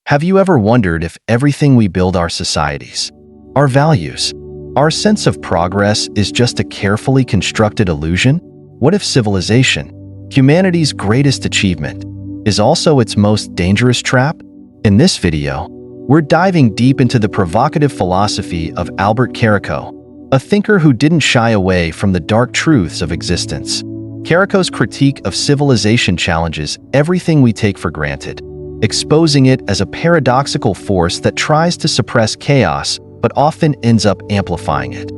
Have you ever wondered if everything we build our societies, our values, our sense of progress is just a carefully constructed illusion? What if civilization, humanity's greatest achievement, is also its most dangerous trap? In this video, we're diving deep into the provocative philosophy of Albert Caraco, a thinker who didn't shy away from the dark truths of existence. Caraco's critique of civilization challenges everything we take for granted, exposing it as a paradoxical force that tries to suppress chaos but often ends up amplifying it.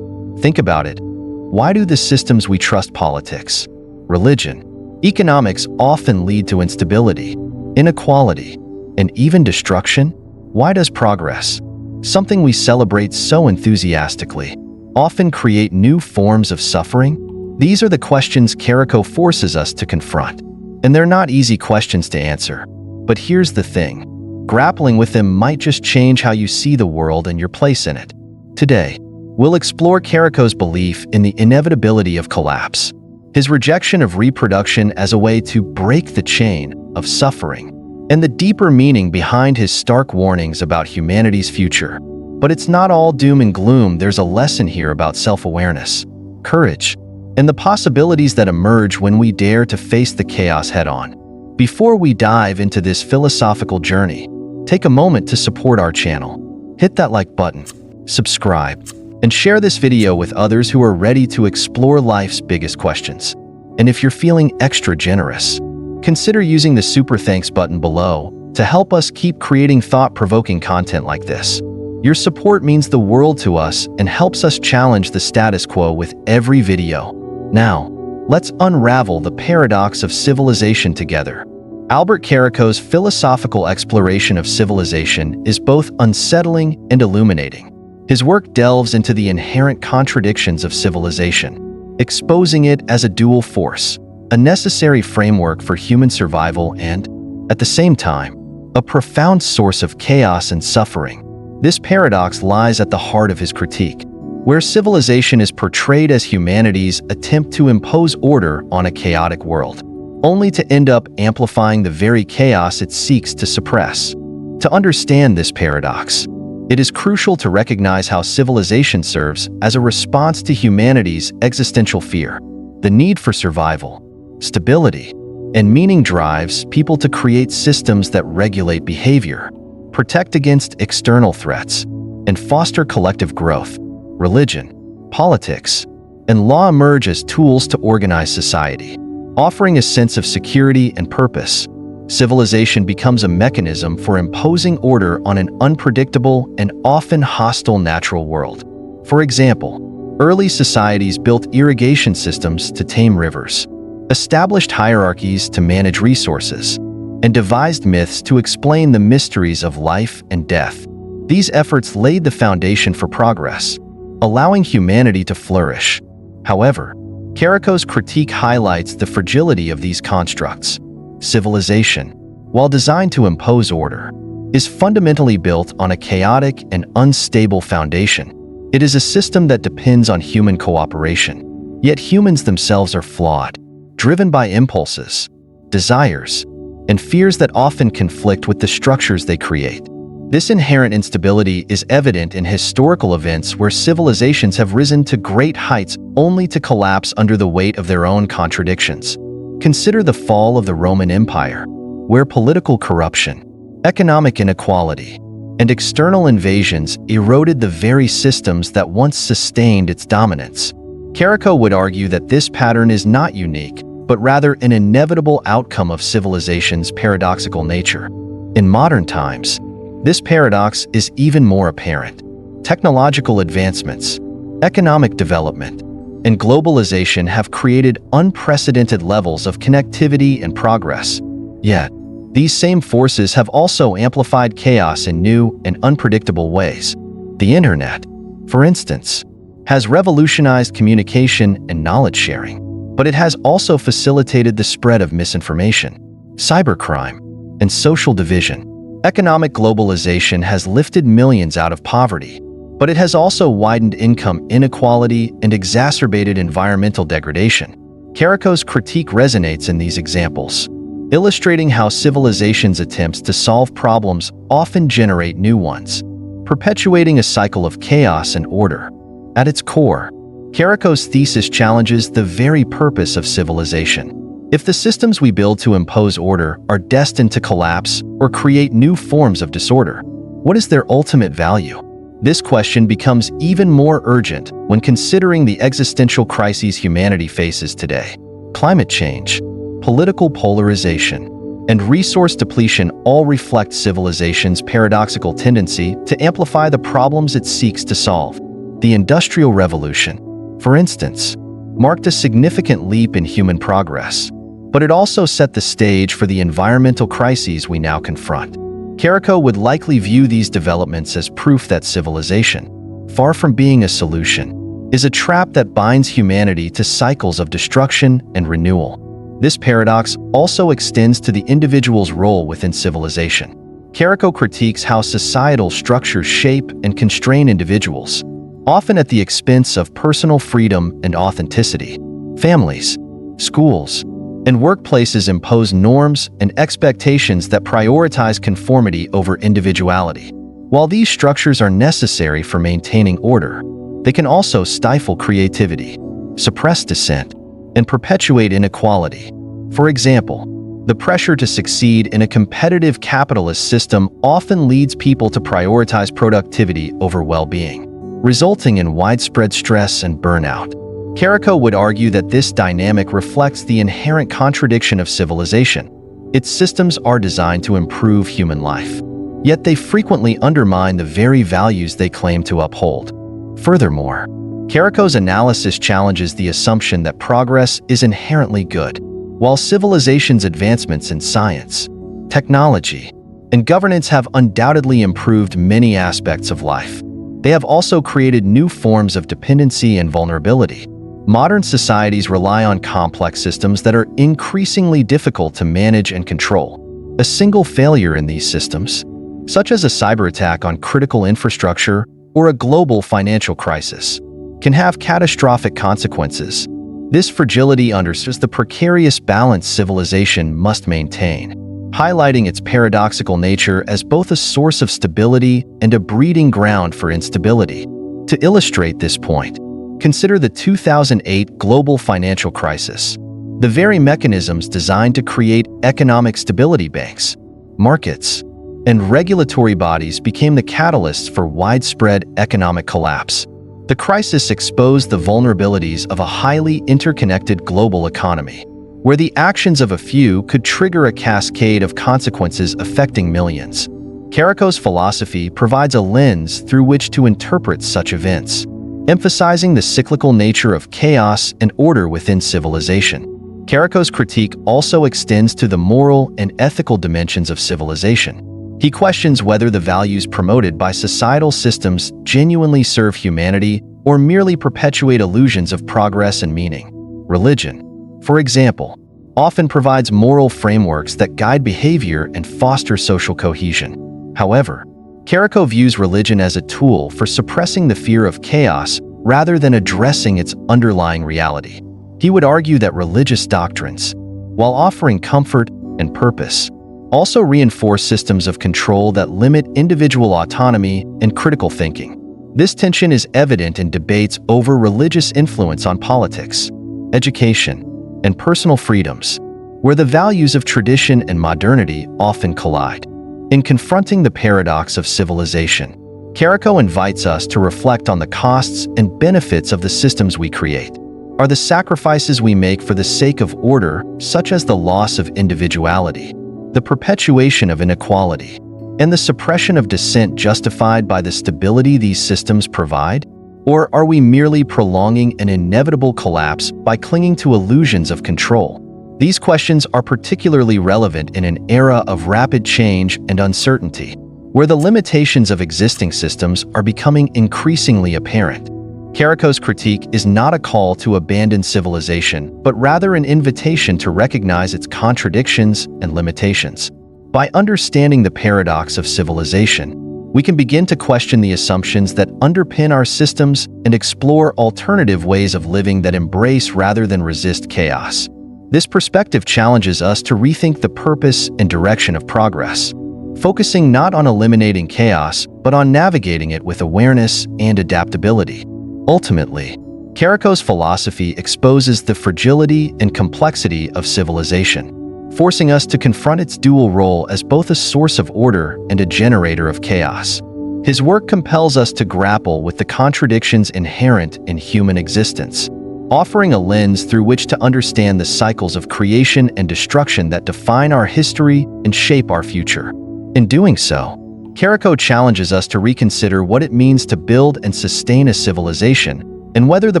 Think about it. Why do the systems we trust, politics, religion, economics, often lead to instability, inequality, and even destruction? Why does progress, something we celebrate so enthusiastically, often create new forms of suffering? These are the questions Caraco forces us to confront, and they're not easy questions to answer. But here's the thing, grappling with them might just change how you see the world and your place in it. Today, we'll explore Caraco's belief in the inevitability of collapse, his rejection of reproduction as a way to break the chain of suffering, and the deeper meaning behind his stark warnings about humanity's future. But it's not all doom and gloom. There's a lesson here about self-awareness, courage, and the possibilities that emerge when we dare to face the chaos head-on. Before we dive into this philosophical journey, take a moment to support our channel. Hit that like button, subscribe, and share this video with others who are ready to explore life's biggest questions. And if you're feeling extra generous, consider using the super thanks button below to help us keep creating thought-provoking content like this. Your support means the world to us and helps us challenge the status quo with every video. Now, let's unravel the paradox of civilization together. Albert Caraco's philosophical exploration of civilization is both unsettling and illuminating. His work delves into the inherent contradictions of civilization, exposing it as a dual force, a necessary framework for human survival and, at the same time, a profound source of chaos and suffering. This paradox lies at the heart of his critique, where civilization is portrayed as humanity's attempt to impose order on a chaotic world, only to end up amplifying the very chaos it seeks to suppress. To understand this paradox, it is crucial to recognize how civilization serves as a response to humanity's existential fear. The need for survival, stability, and meaning drives people to create systems that regulate behavior, protect against external threats, and foster collective growth. Religion, politics, and law emerge as tools to organize society, offering a sense of security and purpose. Civilization becomes a mechanism for imposing order on an unpredictable and often hostile natural world. For example, early societies built irrigation systems to tame rivers, established hierarchies to manage resources, and devised myths to explain the mysteries of life and death. These efforts laid the foundation for progress, allowing humanity to flourish. However, Caraco's critique highlights the fragility of these constructs. Civilization, while designed to impose order, is fundamentally built on a chaotic and unstable foundation. It is a system that depends on human cooperation. Yet humans themselves are flawed, driven by impulses, desires, and fears that often conflict with the structures they create. This inherent instability is evident in historical events where civilizations have risen to great heights only to collapse under the weight of their own contradictions. Consider the fall of the Roman Empire, where political corruption, economic inequality, and external invasions eroded the very systems that once sustained its dominance. Caraco would argue that this pattern is not unique, but rather an inevitable outcome of civilization's paradoxical nature. In modern times, this paradox is even more apparent. Technological advancements, economic development, and globalization have created unprecedented levels of connectivity and progress. Yet, these same forces have also amplified chaos in new and unpredictable ways. The internet, for instance, has revolutionized communication and knowledge sharing, but it has also facilitated the spread of misinformation, cybercrime, and social division. Economic globalization has lifted millions out of poverty, but it has also widened income inequality and exacerbated environmental degradation. Caraco's critique resonates in these examples. illustrating how civilization's attempts to solve problems often generate new ones, perpetuating a cycle of chaos and order. At its core, Caraco's thesis challenges the very purpose of civilization. If the systems we build to impose order are destined to collapse or create new forms of disorder, what is their ultimate value? This question becomes even more urgent when considering the existential crises humanity faces today. Climate change, political polarization, and resource depletion all reflect civilization's paradoxical tendency to amplify the problems it seeks to solve. The Industrial Revolution, for instance, marked a significant leap in human progress, but it also set the stage for the environmental crises we now confront. Caraco would likely view these developments as proof that civilization, far from being a solution, is a trap that binds humanity to cycles of destruction and renewal. This paradox also extends to the individual's role within civilization. Caraco critiques how societal structures shape and constrain individuals, often at the expense of personal freedom and authenticity. Families, schools, and workplaces impose norms and expectations that prioritize conformity over individuality. While these structures are necessary for maintaining order, they can also stifle creativity, suppress dissent, and perpetuate inequality. For example, the pressure to succeed in a competitive capitalist system often leads people to prioritize productivity over well-being, resulting in widespread stress and burnout. Caraco would argue that this dynamic reflects the inherent contradiction of civilization. Its systems are designed to improve human life, yet they frequently undermine the very values they claim to uphold. Furthermore, Caraco's analysis challenges the assumption that progress is inherently good. While civilization's advancements in science, technology, and governance have undoubtedly improved many aspects of life, they have also created new forms of dependency and vulnerability. Modern societies rely on complex systems that are increasingly difficult to manage and control. A single failure in these systems, such as a cyber attack on critical infrastructure or a global financial crisis, can have catastrophic consequences. This fragility underscores the precarious balance civilization must maintain, highlighting its paradoxical nature as both a source of stability and a breeding ground for instability. To illustrate this point, consider the 2008 global financial crisis. The very mechanisms designed to create economic stability, banks, markets, and regulatory bodies became the catalysts for widespread economic collapse. The crisis exposed the vulnerabilities of a highly interconnected global economy, where the actions of a few could trigger a cascade of consequences affecting millions. Caraco's philosophy provides a lens through which to interpret such events, emphasizing the cyclical nature of chaos and order within civilization. Caraco's critique also extends to the moral and ethical dimensions of civilization. He questions whether the values promoted by societal systems genuinely serve humanity or merely perpetuate illusions of progress and meaning. Religion, for example, often provides moral frameworks that guide behavior and foster social cohesion. However, Caraco views religion as a tool for suppressing the fear of chaos rather than addressing its underlying reality. He would argue that religious doctrines, while offering comfort and purpose, also reinforce systems of control that limit individual autonomy and critical thinking. This tension is evident in debates over religious influence on politics, education, and personal freedoms, where the values of tradition and modernity often collide. In confronting the paradox of civilization, Caraco invites us to reflect on the costs and benefits of the systems we create. Are the sacrifices we make for the sake of order, such as the loss of individuality, the perpetuation of inequality, and the suppression of dissent, justified by the stability these systems provide? Or are we merely prolonging an inevitable collapse by clinging to illusions of control? These questions are particularly relevant in an era of rapid change and uncertainty, where the limitations of existing systems are becoming increasingly apparent. Caraco's critique is not a call to abandon civilization, but rather an invitation to recognize its contradictions and limitations. By understanding the paradox of civilization, we can begin to question the assumptions that underpin our systems and explore alternative ways of living that embrace rather than resist chaos. This perspective challenges us to rethink the purpose and direction of progress, focusing not on eliminating chaos, but on navigating it with awareness and adaptability. Ultimately, Caraco's philosophy exposes the fragility and complexity of civilization, forcing us to confront its dual role as both a source of order and a generator of chaos. His work compels us to grapple with the contradictions inherent in human existence, offering a lens through which to understand the cycles of creation and destruction that define our history and shape our future. In doing so, Caraco challenges us to reconsider what it means to build and sustain a civilization, and whether the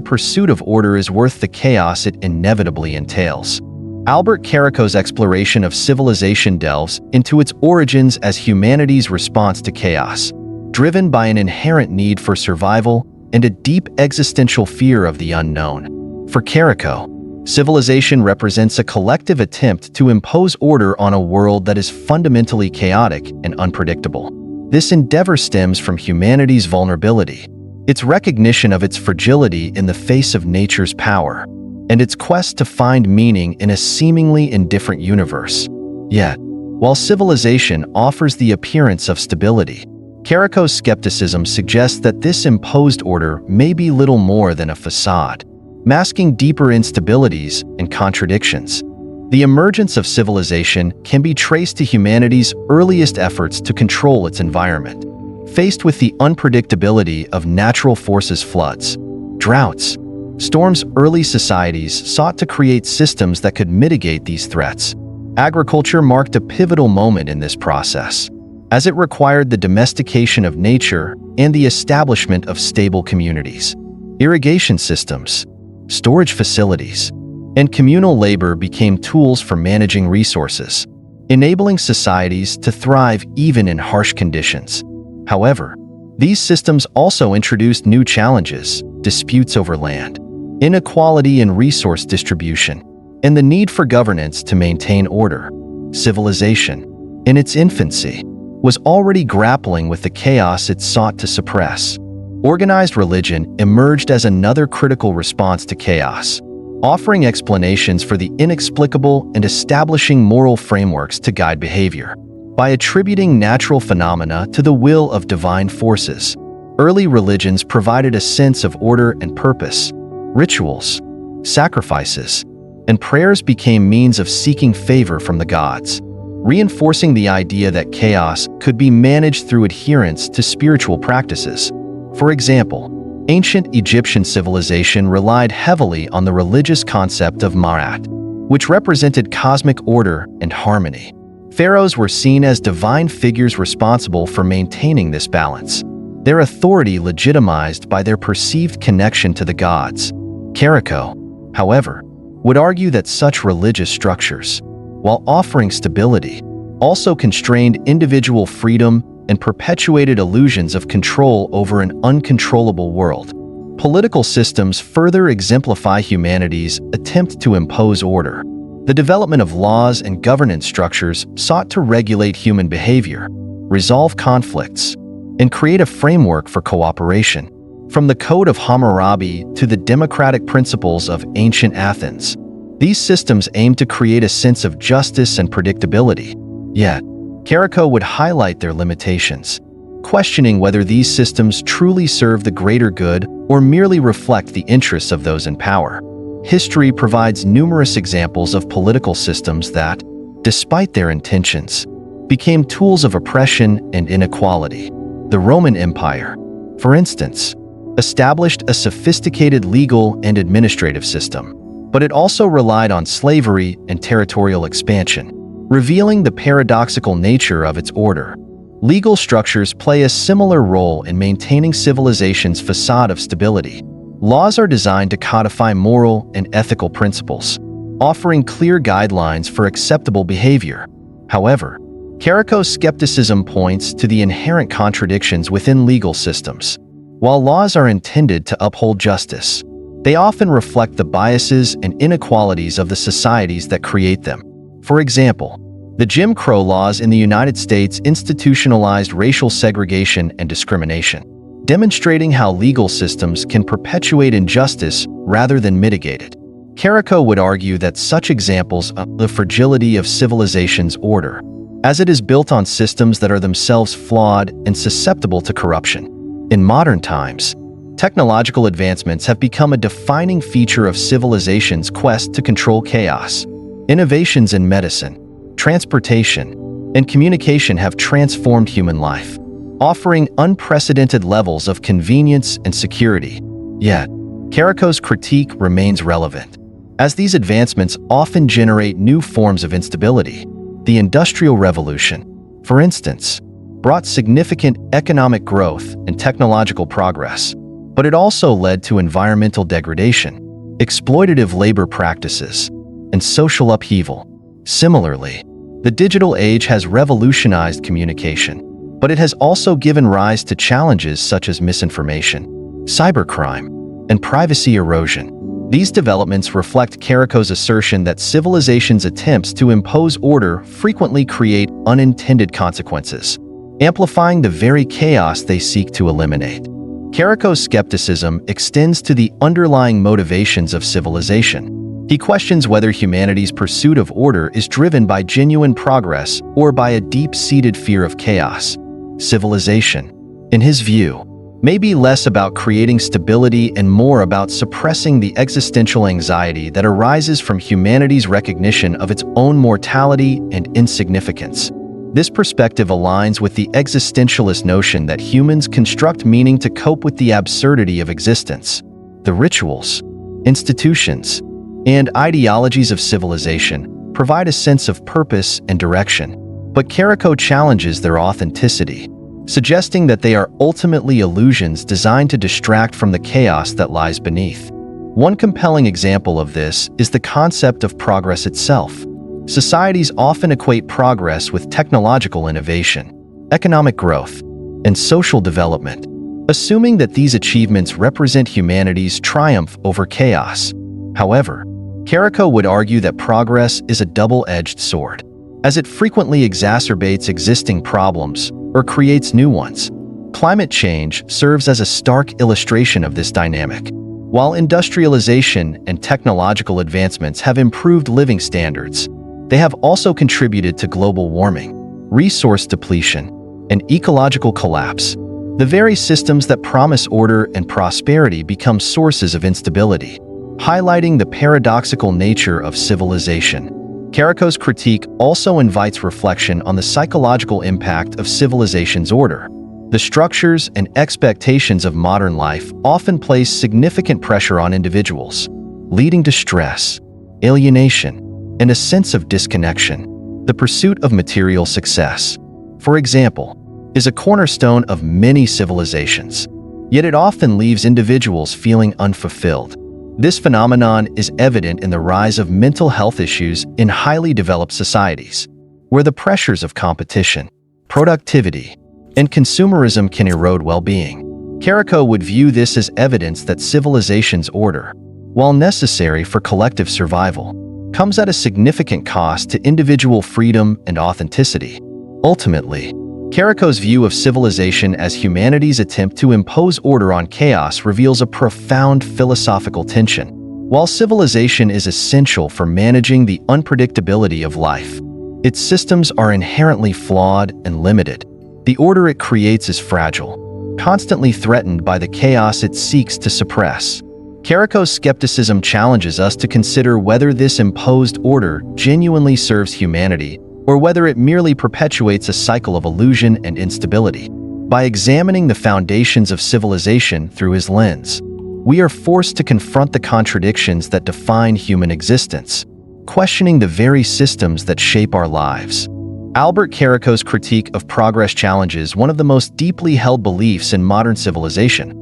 pursuit of order is worth the chaos it inevitably entails. Albert Caraco's exploration of civilization delves into its origins as humanity's response to chaos, driven by an inherent need for survival and a deep existential fear of the unknown. For Caraco, civilization represents a collective attempt to impose order on a world that is fundamentally chaotic and unpredictable. This endeavor stems from humanity's vulnerability, its recognition of its fragility in the face of nature's power, and its quest to find meaning in a seemingly indifferent universe. Yet, while civilization offers the appearance of stability, Caraco's skepticism suggests that this imposed order may be little more than a facade, masking deeper instabilities and contradictions. The emergence of civilization can be traced to humanity's earliest efforts to control its environment. Faced with the unpredictability of natural forces, floods, droughts, storms, early societies sought to create systems that could mitigate these threats. Agriculture marked a pivotal moment in this process, as it required the domestication of nature and the establishment of stable communities. Irrigation systems, storage facilities, and communal labor became tools for managing resources, enabling societies to thrive even in harsh conditions. However, these systems also introduced new challenges: disputes over land, inequality in resource distribution, and the need for governance to maintain order. Civilization, in its infancy, was already grappling with the chaos it sought to suppress. Organized religion emerged as another critical response to chaos, offering explanations for the inexplicable and establishing moral frameworks to guide behavior. By attributing natural phenomena to the will of divine forces, early religions provided a sense of order and purpose. Rituals, sacrifices, and prayers became means of seeking favor from the gods, reinforcing the idea that chaos could be managed through adherence to spiritual practices. For example, ancient Egyptian civilization relied heavily on the religious concept of Ma'at, which represented cosmic order and harmony. Pharaohs were seen as divine figures responsible for maintaining this balance, their authority legitimized by their perceived connection to the gods. Caraco, however, would argue that such religious structures, while offering stability, also constrained individual freedom and perpetuated illusions of control over an uncontrollable world. Political systems further exemplify humanity's attempt to impose order. The development of laws and governance structures sought to regulate human behavior, resolve conflicts, and create a framework for cooperation. From the Code of Hammurabi to the democratic principles of ancient Athens, these systems aimed to create a sense of justice and predictability. Yet, Caraco would highlight their limitations, questioning whether these systems truly serve the greater good or merely reflect the interests of those in power. History provides numerous examples of political systems that, despite their intentions, became tools of oppression and inequality. The Roman Empire, for instance, established a sophisticated legal and administrative system, but it also relied on slavery and territorial expansion, revealing the paradoxical nature of its order. Legal structures play a similar role in maintaining civilization's facade of stability. Laws are designed to codify moral and ethical principles, offering clear guidelines for acceptable behavior. However, Caraco's skepticism points to the inherent contradictions within legal systems. While laws are intended to uphold justice, they often reflect the biases and inequalities of the societies that create them. For example, the Jim Crow laws in the United States institutionalized racial segregation and discrimination, demonstrating how legal systems can perpetuate injustice rather than mitigate it. Caraco would argue that such examples are the fragility of civilization's order, as it is built on systems that are themselves flawed and susceptible to corruption. In modern times, technological advancements have become a defining feature of civilization's quest to control chaos. Innovations in medicine, transportation, and communication have transformed human life, offering unprecedented levels of convenience and security. Yet, Caraco's critique remains relevant, as these advancements often generate new forms of instability. The Industrial Revolution, for instance, brought significant economic growth and technological progress, but it also led to environmental degradation, exploitative labor practices, and social upheaval. Similarly, the digital age has revolutionized communication, but it has also given rise to challenges such as misinformation, cybercrime, and privacy erosion. These developments reflect Caraco's assertion that civilization's attempts to impose order frequently create unintended consequences, amplifying the very chaos they seek to eliminate. Caraco's skepticism extends to the underlying motivations of civilization. He questions whether humanity's pursuit of order is driven by genuine progress or by a deep-seated fear of chaos. Civilization, in his view, may be less about creating stability and more about suppressing the existential anxiety that arises from humanity's recognition of its own mortality and insignificance. This perspective aligns with the existentialist notion that humans construct meaning to cope with the absurdity of existence. The rituals, institutions, and ideologies of civilization provide a sense of purpose and direction, but Caraco challenges their authenticity, suggesting that they are ultimately illusions designed to distract from the chaos that lies beneath. One compelling example of this is the concept of progress itself. Societies often equate progress with technological innovation, economic growth, and social development, assuming that these achievements represent humanity's triumph over chaos. However, Caraco would argue that progress is a double-edged sword, as it frequently exacerbates existing problems or creates new ones. Climate change serves as a stark illustration of this dynamic. While industrialization and technological advancements have improved living standards, they have also contributed to global warming, resource depletion, and ecological collapse. The very systems that promise order and prosperity become sources of instability, highlighting the paradoxical nature of civilization. Caraco's critique also invites reflection on the psychological impact of civilization's order. The structures and expectations of modern life often place significant pressure on individuals, leading to stress, alienation, and a sense of disconnection. The pursuit of material success, for example, is a cornerstone of many civilizations, yet it often leaves individuals feeling unfulfilled. This phenomenon is evident in the rise of mental health issues in highly developed societies, where the pressures of competition, productivity, and consumerism can erode well-being. Caraco would view this as evidence that civilization's order, while necessary for collective survival, comes at a significant cost to individual freedom and authenticity. Ultimately, Caraco's view of civilization as humanity's attempt to impose order on chaos reveals a profound philosophical tension. While civilization is essential for managing the unpredictability of life, its systems are inherently flawed and limited. The order it creates is fragile, constantly threatened by the chaos it seeks to suppress. Caraco's skepticism challenges us to consider whether this imposed order genuinely serves humanity or whether it merely perpetuates a cycle of illusion and instability. By examining the foundations of civilization through his lens, we are forced to confront the contradictions that define human existence, questioning the very systems that shape our lives. Albert Caraco's critique of progress challenges one of the most deeply held beliefs in modern civilization: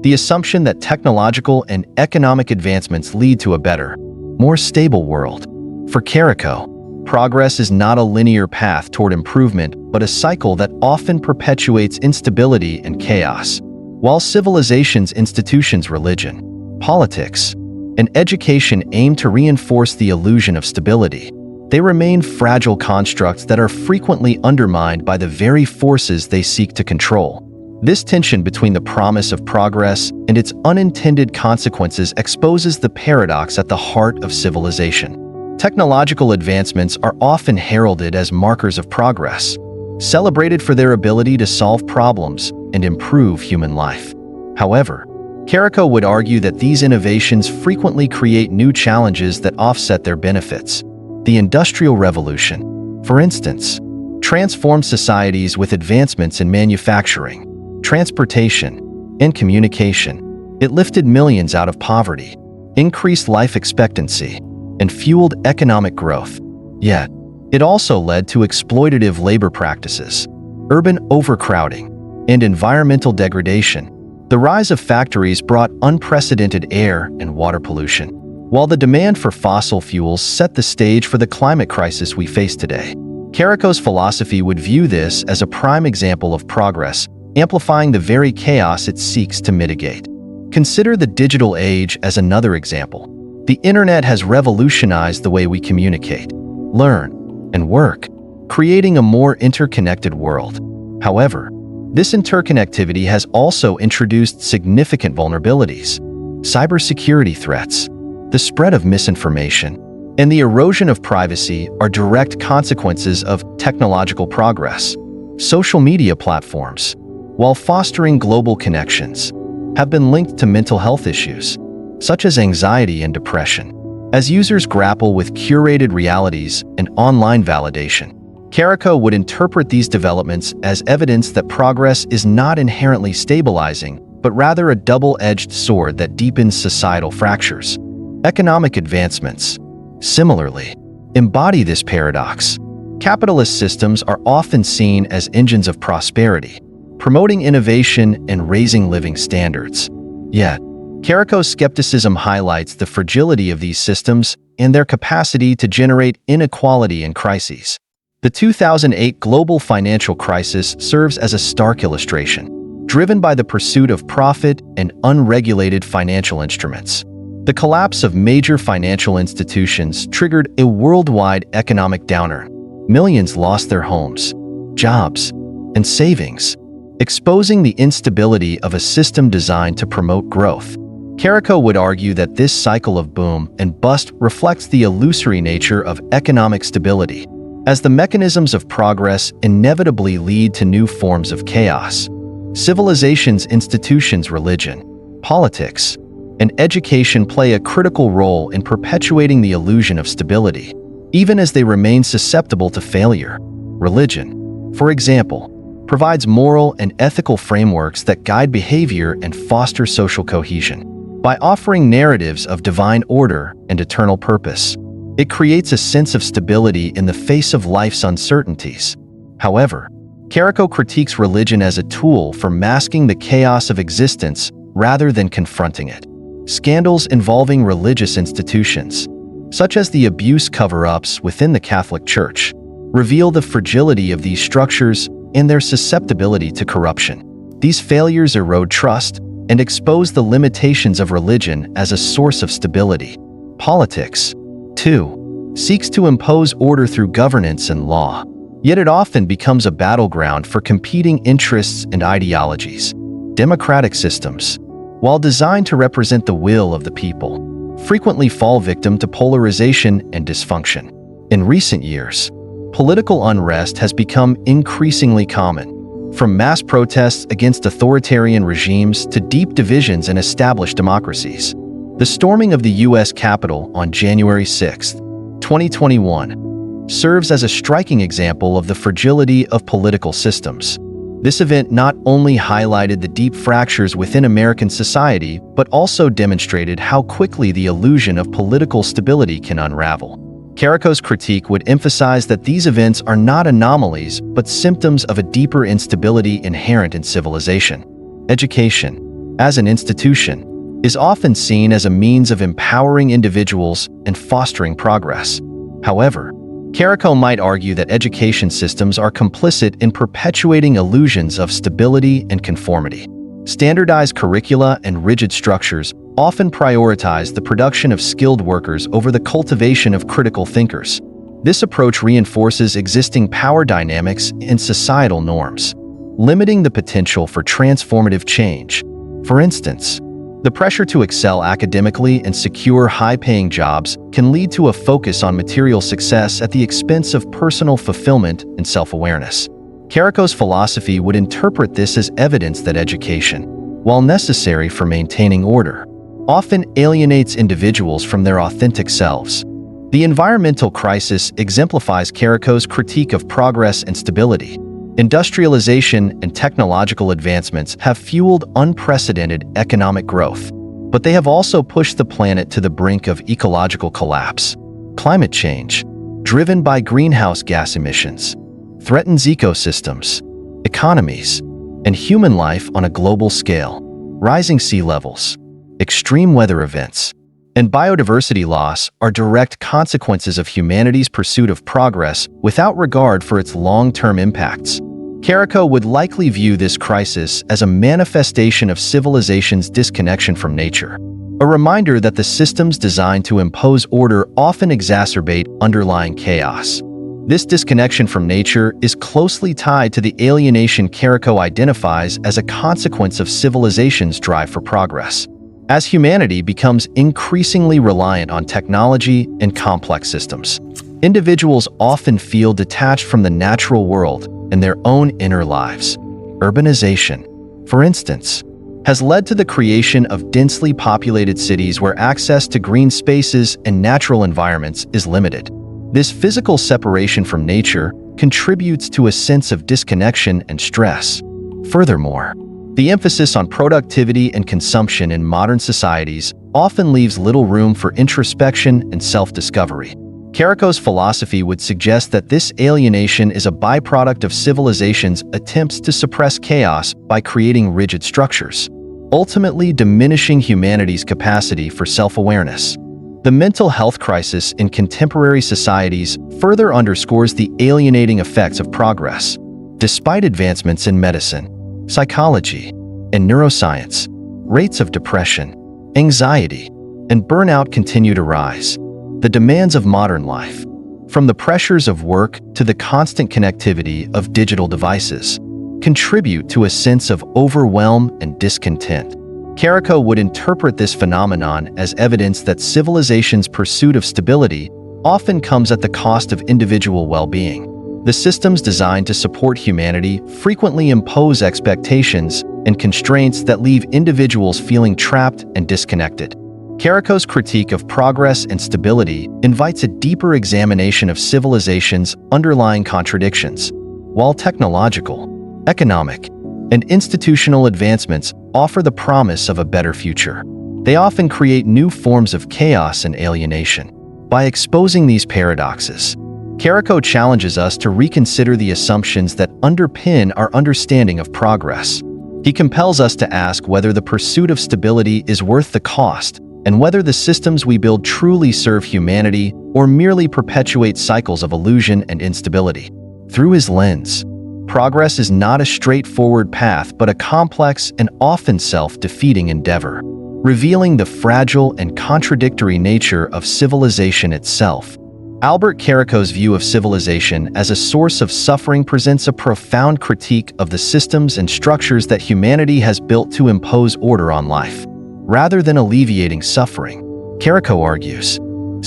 the assumption that technological and economic advancements lead to a better, more stable world. For Caraco, progress is not a linear path toward improvement, but a cycle that often perpetuates instability and chaos. While civilization's institutions, religion, politics, and education aim to reinforce the illusion of stability, they remain fragile constructs that are frequently undermined by the very forces they seek to control. This tension between the promise of progress and its unintended consequences exposes the paradox at the heart of civilization. Technological advancements are often heralded as markers of progress, celebrated for their ability to solve problems and improve human life. However, Caraco would argue that these innovations frequently create new challenges that offset their benefits. The Industrial Revolution, for instance, transformed societies with advancements in manufacturing, transportation, and communication. It lifted millions out of poverty, increased life expectancy, and fueled economic growth. Yet, it also led to exploitative labor practices, urban overcrowding, and environmental degradation. The rise of factories brought unprecedented air and water pollution, while the demand for fossil fuels set the stage for the climate crisis we face today. Caraco's philosophy would view this as a prime example of progress, amplifying the very chaos it seeks to mitigate. Consider the digital age as another example. The internet has revolutionized the way we communicate, learn, and work, creating a more interconnected world. However, this interconnectivity has also introduced significant vulnerabilities. Cybersecurity threats, the spread of misinformation, and the erosion of privacy are direct consequences of technological progress. Social media platforms, while fostering global connections, have been linked to mental health issues, such as anxiety and depression. As users grapple with curated realities and online validation, Caraco would interpret these developments as evidence that progress is not inherently stabilizing, but rather a double-edged sword that deepens societal fractures. Economic advancements, similarly, embody this paradox. Capitalist systems are often seen as engines of prosperity, promoting innovation and raising living standards. Yet, Caraco's skepticism highlights the fragility of these systems and their capacity to generate inequality and crises. The 2008 global financial crisis serves as a stark illustration, driven by the pursuit of profit and unregulated financial instruments. The collapse of major financial institutions triggered a worldwide economic downturn. Millions lost their homes, jobs, and savings, exposing the instability of a system designed to promote growth. Caraco would argue that this cycle of boom and bust reflects the illusory nature of economic stability, as the mechanisms of progress inevitably lead to new forms of chaos. Civilization's institutions, religion, politics, and education play a critical role in perpetuating the illusion of stability, even as they remain susceptible to failure. Religion, for example, provides moral and ethical frameworks that guide behavior and foster social cohesion. By offering narratives of divine order and eternal purpose, it creates a sense of stability in the face of life's uncertainties. However, Caraco critiques religion as a tool for masking the chaos of existence rather than confronting it. Scandals involving religious institutions, such as the abuse cover-ups within the Catholic Church, reveal the fragility of these structures and their susceptibility to corruption. These failures erode trust and expose the limitations of religion as a source of stability. Politics, too, seeks to impose order through governance and law, yet it often becomes a battleground for competing interests and ideologies. Democratic systems, while designed to represent the will of the people, frequently fall victim to polarization and dysfunction. In recent years, political unrest has become increasingly common, from mass protests against authoritarian regimes to deep divisions in established democracies. The storming of the U.S. Capitol on January 6, 2021, serves as a striking example of the fragility of political systems. This event not only highlighted the deep fractures within American society, but also demonstrated how quickly the illusion of political stability can unravel. Caraco's critique would emphasize that these events are not anomalies, but symptoms of a deeper instability inherent in civilization. Education, as an institution, is often seen as a means of empowering individuals and fostering progress. However, Caraco might argue that education systems are complicit in perpetuating illusions of stability and conformity. Standardized curricula and rigid structures often prioritize the production of skilled workers over the cultivation of critical thinkers. This approach reinforces existing power dynamics and societal norms. limiting the potential for transformative change. For instance, the pressure to excel academically and secure high-paying jobs can lead to a focus on material success at the expense of personal fulfillment and self-awareness. Caraco's philosophy would interpret this as evidence that education, while necessary for maintaining order, often alienates individuals from their authentic selves. The environmental crisis exemplifies Caraco's critique of progress and stability. Industrialization and technological advancements have fueled unprecedented economic growth, but they have also pushed the planet to the brink of ecological collapse. Climate change, driven by greenhouse gas emissions, threatens ecosystems, economies, and human life on a global scale. Rising sea levels, extreme weather events, and biodiversity loss are direct consequences of humanity's pursuit of progress without regard for its long-term impacts. Caraco would likely view this crisis as a manifestation of civilization's disconnection from nature, a reminder that the systems designed to impose order often exacerbate underlying chaos. This disconnection from nature is closely tied to the alienation Caraco identifies as a consequence of civilization's drive for progress. As humanity becomes increasingly reliant on technology and complex systems, individuals often feel detached from the natural world and their own inner lives. Urbanization, for instance, has led to the creation of densely populated cities where access to green spaces and natural environments is limited. This physical separation from nature contributes to a sense of disconnection and stress. Furthermore, the emphasis on productivity and consumption in modern societies often leaves little room for introspection and self-discovery. Caraco's philosophy would suggest that this alienation is a byproduct of civilization's attempts to suppress chaos by creating rigid structures, ultimately diminishing humanity's capacity for self-awareness. The mental health crisis in contemporary societies further underscores the alienating effects of progress. Despite advancements in medicine, psychology, and neuroscience, rates of depression, anxiety, and burnout continue to rise. The demands of modern life, from the pressures of work to the constant connectivity of digital devices, contribute to a sense of overwhelm and discontent. Caraco would interpret this phenomenon as evidence that civilization's pursuit of stability often comes at the cost of individual well-being. The systems designed to support humanity frequently impose expectations and constraints that leave individuals feeling trapped and disconnected. Caraco's critique of progress and stability invites a deeper examination of civilization's underlying contradictions. While technological, economic, and institutional advancements offer the promise of a better future, they often create new forms of chaos and alienation. By exposing these paradoxes, Caraco challenges us to reconsider the assumptions that underpin our understanding of progress. He compels us to ask whether the pursuit of stability is worth the cost, and whether the systems we build truly serve humanity or merely perpetuate cycles of illusion and instability. Through his lens, progress is not a straightforward path but a complex and often self-defeating endeavor, revealing the fragile and contradictory nature of civilization itself. Albert Caraco's view of civilization as a source of suffering presents a profound critique of the systems and structures that humanity has built to impose order on life. Rather than alleviating suffering, Caraco argues,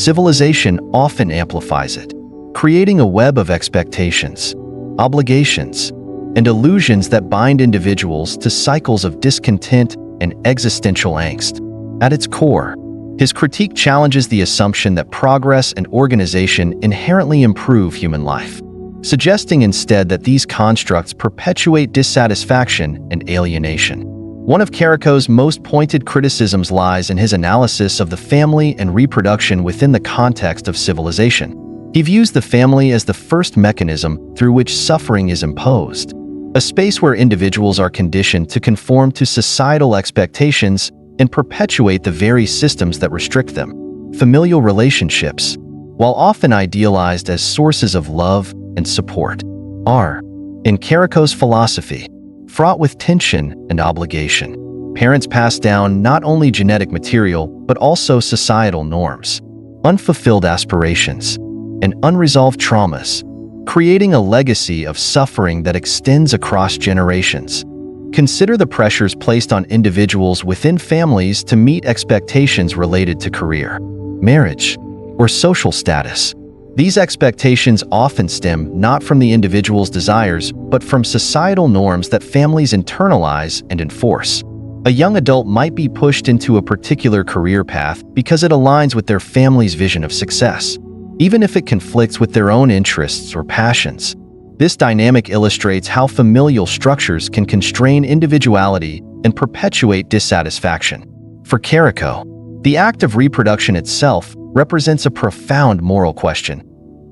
civilization often amplifies it, creating a web of expectations, obligations, and illusions that bind individuals to cycles of discontent and existential angst. At its core, his critique challenges the assumption that progress and organization inherently improve human life, suggesting instead that these constructs perpetuate dissatisfaction and alienation. One of Caraco's most pointed criticisms lies in his analysis of the family and reproduction within the context of civilization. He views the family as the first mechanism through which suffering is imposed, a space where individuals are conditioned to conform to societal expectations and perpetuate the very systems that restrict them. Familial relationships, while often idealized as sources of love and support, are, in Caraco's philosophy, fraught with tension and obligation. Parents pass down not only genetic material but also societal norms, unfulfilled aspirations, and unresolved traumas, creating a legacy of suffering that extends across generations. Consider the pressures placed on individuals within families to meet expectations related to career, marriage, or social status. These expectations often stem not from the individual's desires, but from societal norms that families internalize and enforce. A young adult might be pushed into a particular career path because it aligns with their family's vision of success, even if it conflicts with their own interests or passions. This dynamic illustrates how familial structures can constrain individuality and perpetuate dissatisfaction. For Caraco, the act of reproduction itself represents a profound moral question.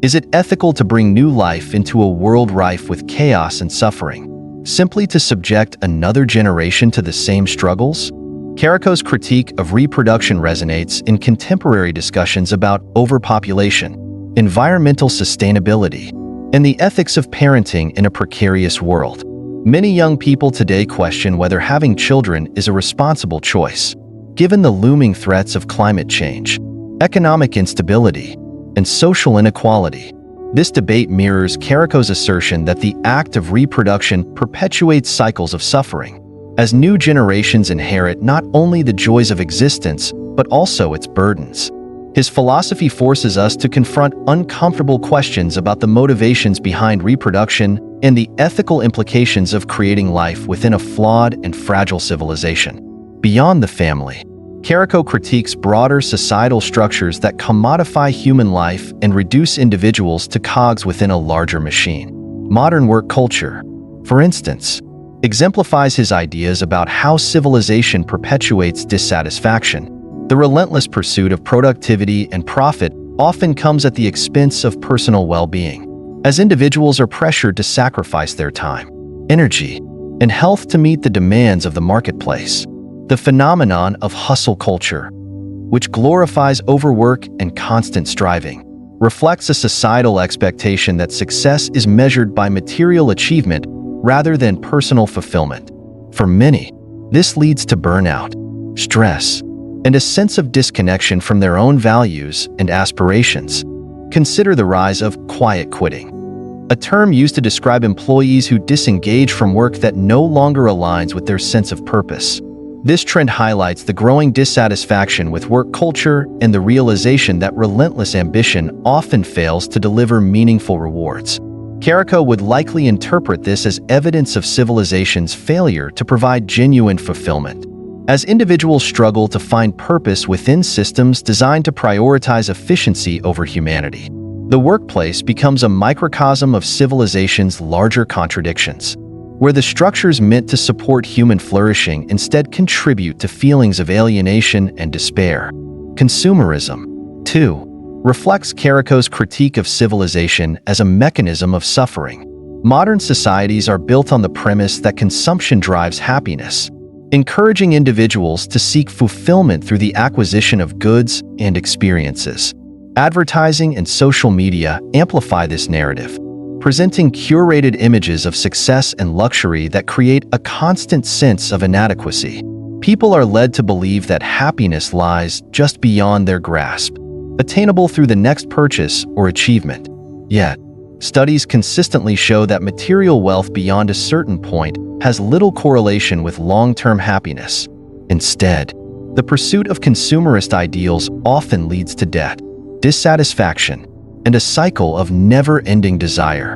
Is it ethical to bring new life into a world rife with chaos and suffering, simply to subject another generation to the same struggles? Caraco's critique of reproduction resonates in contemporary discussions about overpopulation, environmental sustainability, and the ethics of parenting in a precarious world. Many young people today question whether having children is a responsible choice, given the looming threats of climate change, economic instability, and social inequality. This debate mirrors Caraco's assertion that the act of reproduction perpetuates cycles of suffering, as new generations inherit not only the joys of existence, but also its burdens. His philosophy forces us to confront uncomfortable questions about the motivations behind reproduction and the ethical implications of creating life within a flawed and fragile civilization. Beyond the family, Caraco critiques broader societal structures that commodify human life and reduce individuals to cogs within a larger machine. Modern work culture, for instance, exemplifies his ideas about how civilization perpetuates dissatisfaction. The relentless pursuit of productivity and profit often comes at the expense of personal well-being, as individuals are pressured to sacrifice their time, energy, and health to meet the demands of the marketplace. The phenomenon of hustle culture, which glorifies overwork and constant striving, reflects a societal expectation that success is measured by material achievement rather than personal fulfillment. For many, this leads to burnout, stress, and a sense of disconnection from their own values and aspirations. Consider the rise of quiet quitting, a term used to describe employees who disengage from work that no longer aligns with their sense of purpose. This trend highlights the growing dissatisfaction with work culture and the realization that relentless ambition often fails to deliver meaningful rewards. Caraco would likely interpret this as evidence of civilization's failure to provide genuine fulfillment, as individuals struggle to find purpose within systems designed to prioritize efficiency over humanity. The workplace becomes a microcosm of civilization's larger contradictions, where the structures meant to support human flourishing instead contribute to feelings of alienation and despair. Consumerism, too, reflects Caraco's critique of civilization as a mechanism of suffering. Modern societies are built on the premise that consumption drives happiness, encouraging individuals to seek fulfillment through the acquisition of goods and experiences. Advertising and social media amplify this narrative, presenting curated images of success and luxury that create a constant sense of inadequacy. People are led to believe that happiness lies just beyond their grasp, attainable through the next purchase or achievement. Yet, studies consistently show that material wealth beyond a certain point has little correlation with long-term happiness. Instead, the pursuit of consumerist ideals often leads to debt, dissatisfaction, and a cycle of never-ending desire.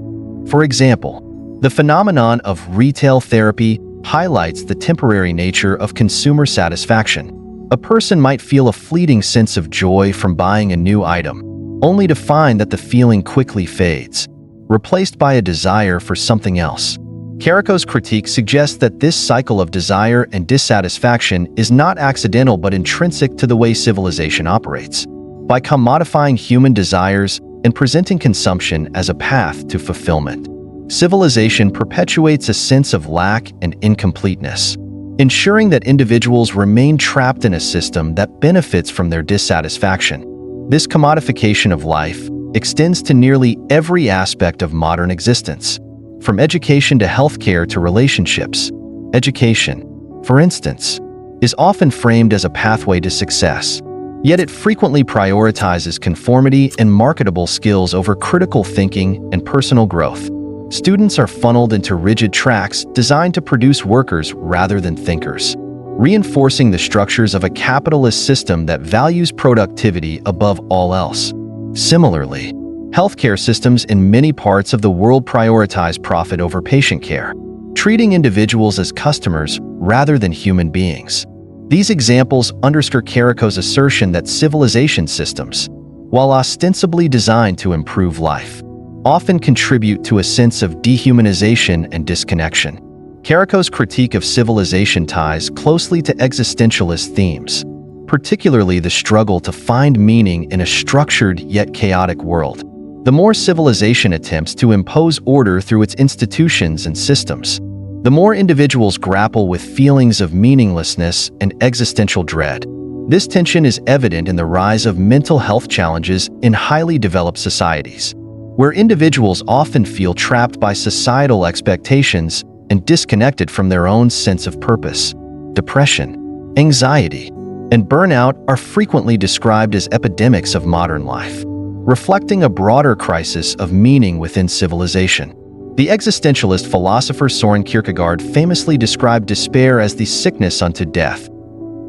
For example, the phenomenon of retail therapy highlights the temporary nature of consumer satisfaction. A person might feel a fleeting sense of joy from buying a new item, only to find that the feeling quickly fades, replaced by a desire for something else. Caraco's critique suggests that this cycle of desire and dissatisfaction is not accidental but intrinsic to the way civilization operates. By commodifying human desires and presenting consumption as a path to fulfillment, civilization perpetuates a sense of lack and incompleteness, ensuring that individuals remain trapped in a system that benefits from their dissatisfaction. This commodification of life extends to nearly every aspect of modern existence, from education to healthcare to relationships. Education, for instance, is often framed as a pathway to success, Yet it frequently prioritizes conformity and marketable skills over critical thinking and personal growth. Students are funneled into rigid tracks designed to produce workers rather than thinkers, reinforcing the structures of a capitalist system that values productivity above all else. Similarly, healthcare systems in many parts of the world prioritize profit over patient care, treating individuals as customers rather than human beings. These examples underscore Caraco's assertion that civilization systems, while ostensibly designed to improve life, often contribute to a sense of dehumanization and disconnection. Caraco's critique of civilization ties closely to existentialist themes, particularly the struggle to find meaning in a structured yet chaotic world. The more civilization attempts to impose order through its institutions and systems, the more individuals grapple with feelings of meaninglessness and existential dread. This tension is evident in the rise of mental health challenges in highly developed societies, where individuals often feel trapped by societal expectations and disconnected from their own sense of purpose. Depression, anxiety, and burnout are frequently described as epidemics of modern life, reflecting a broader crisis of meaning within civilization. The existentialist philosopher Søren Kierkegaard famously described despair as the sickness unto death,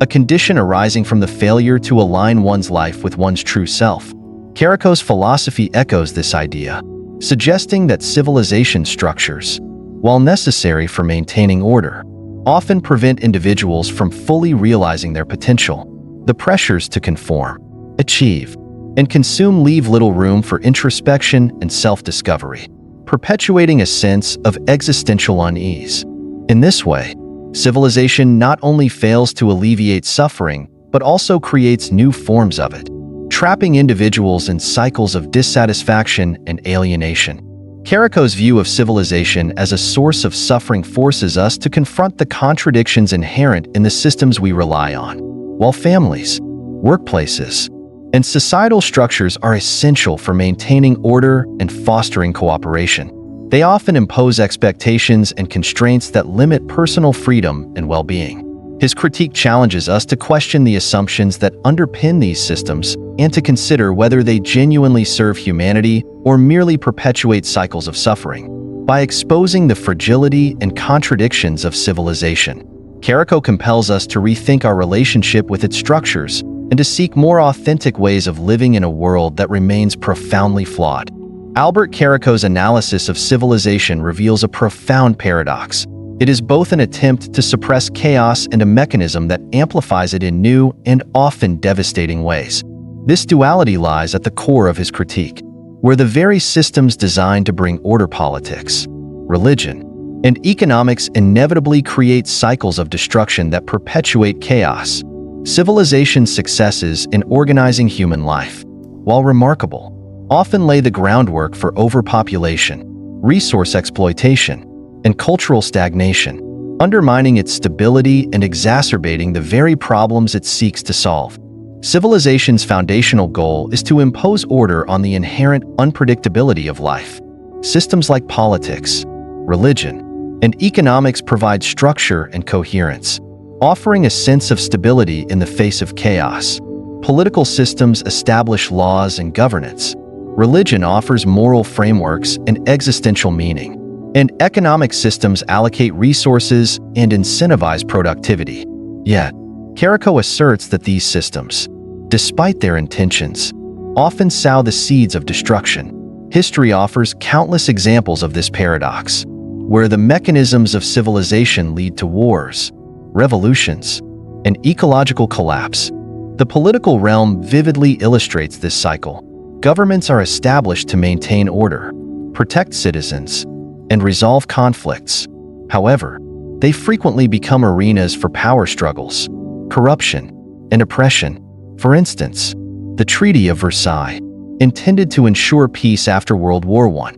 a condition arising from the failure to align one's life with one's true self. Caraco's philosophy echoes this idea, suggesting that civilization structures, while necessary for maintaining order, often prevent individuals from fully realizing their potential. The pressures to conform, achieve, and consume leave little room for introspection and self-discovery, perpetuating a sense of existential unease. In this way, civilization not only fails to alleviate suffering, but also creates new forms of it, trapping individuals in cycles of dissatisfaction and alienation. Caraco's view of civilization as a source of suffering forces us to confront the contradictions inherent in the systems we rely on. While families, workplaces, and societal structures are essential for maintaining order and fostering cooperation, they often impose expectations and constraints that limit personal freedom and well-being. His critique challenges us to question the assumptions that underpin these systems and to consider whether they genuinely serve humanity or merely perpetuate cycles of suffering. By exposing the fragility and contradictions of civilization, Caraco compels us to rethink our relationship with its structures and to seek more authentic ways of living in a world that remains profoundly flawed. Albert Caraco's analysis of civilization reveals a profound paradox. It is both an attempt to suppress chaos and a mechanism that amplifies it in new and often devastating ways. This duality lies at the core of his critique, where the very systems designed to bring order, politics, religion, and economics inevitably create cycles of destruction that perpetuate chaos. Civilization's successes in organizing human life, while remarkable, often lay the groundwork for overpopulation, resource exploitation, and cultural stagnation, undermining its stability and exacerbating the very problems it seeks to solve. Civilization's foundational goal is to impose order on the inherent unpredictability of life. Systems like politics, religion, and economics provide structure and coherence, offering a sense of stability in the face of chaos. Political systems establish laws and governance. Religion offers moral frameworks and existential meaning. And economic systems allocate resources and incentivize productivity. Yet, Caraco asserts that these systems, despite their intentions, often sow the seeds of destruction. History offers countless examples of this paradox, where the mechanisms of civilization lead to wars, revolutions, and ecological collapse. The political realm vividly illustrates this cycle. Governments are established to maintain order, protect citizens, and resolve conflicts. However, they frequently become arenas for power struggles, corruption, and oppression. For instance, the Treaty of Versailles, intended to ensure peace after World War I,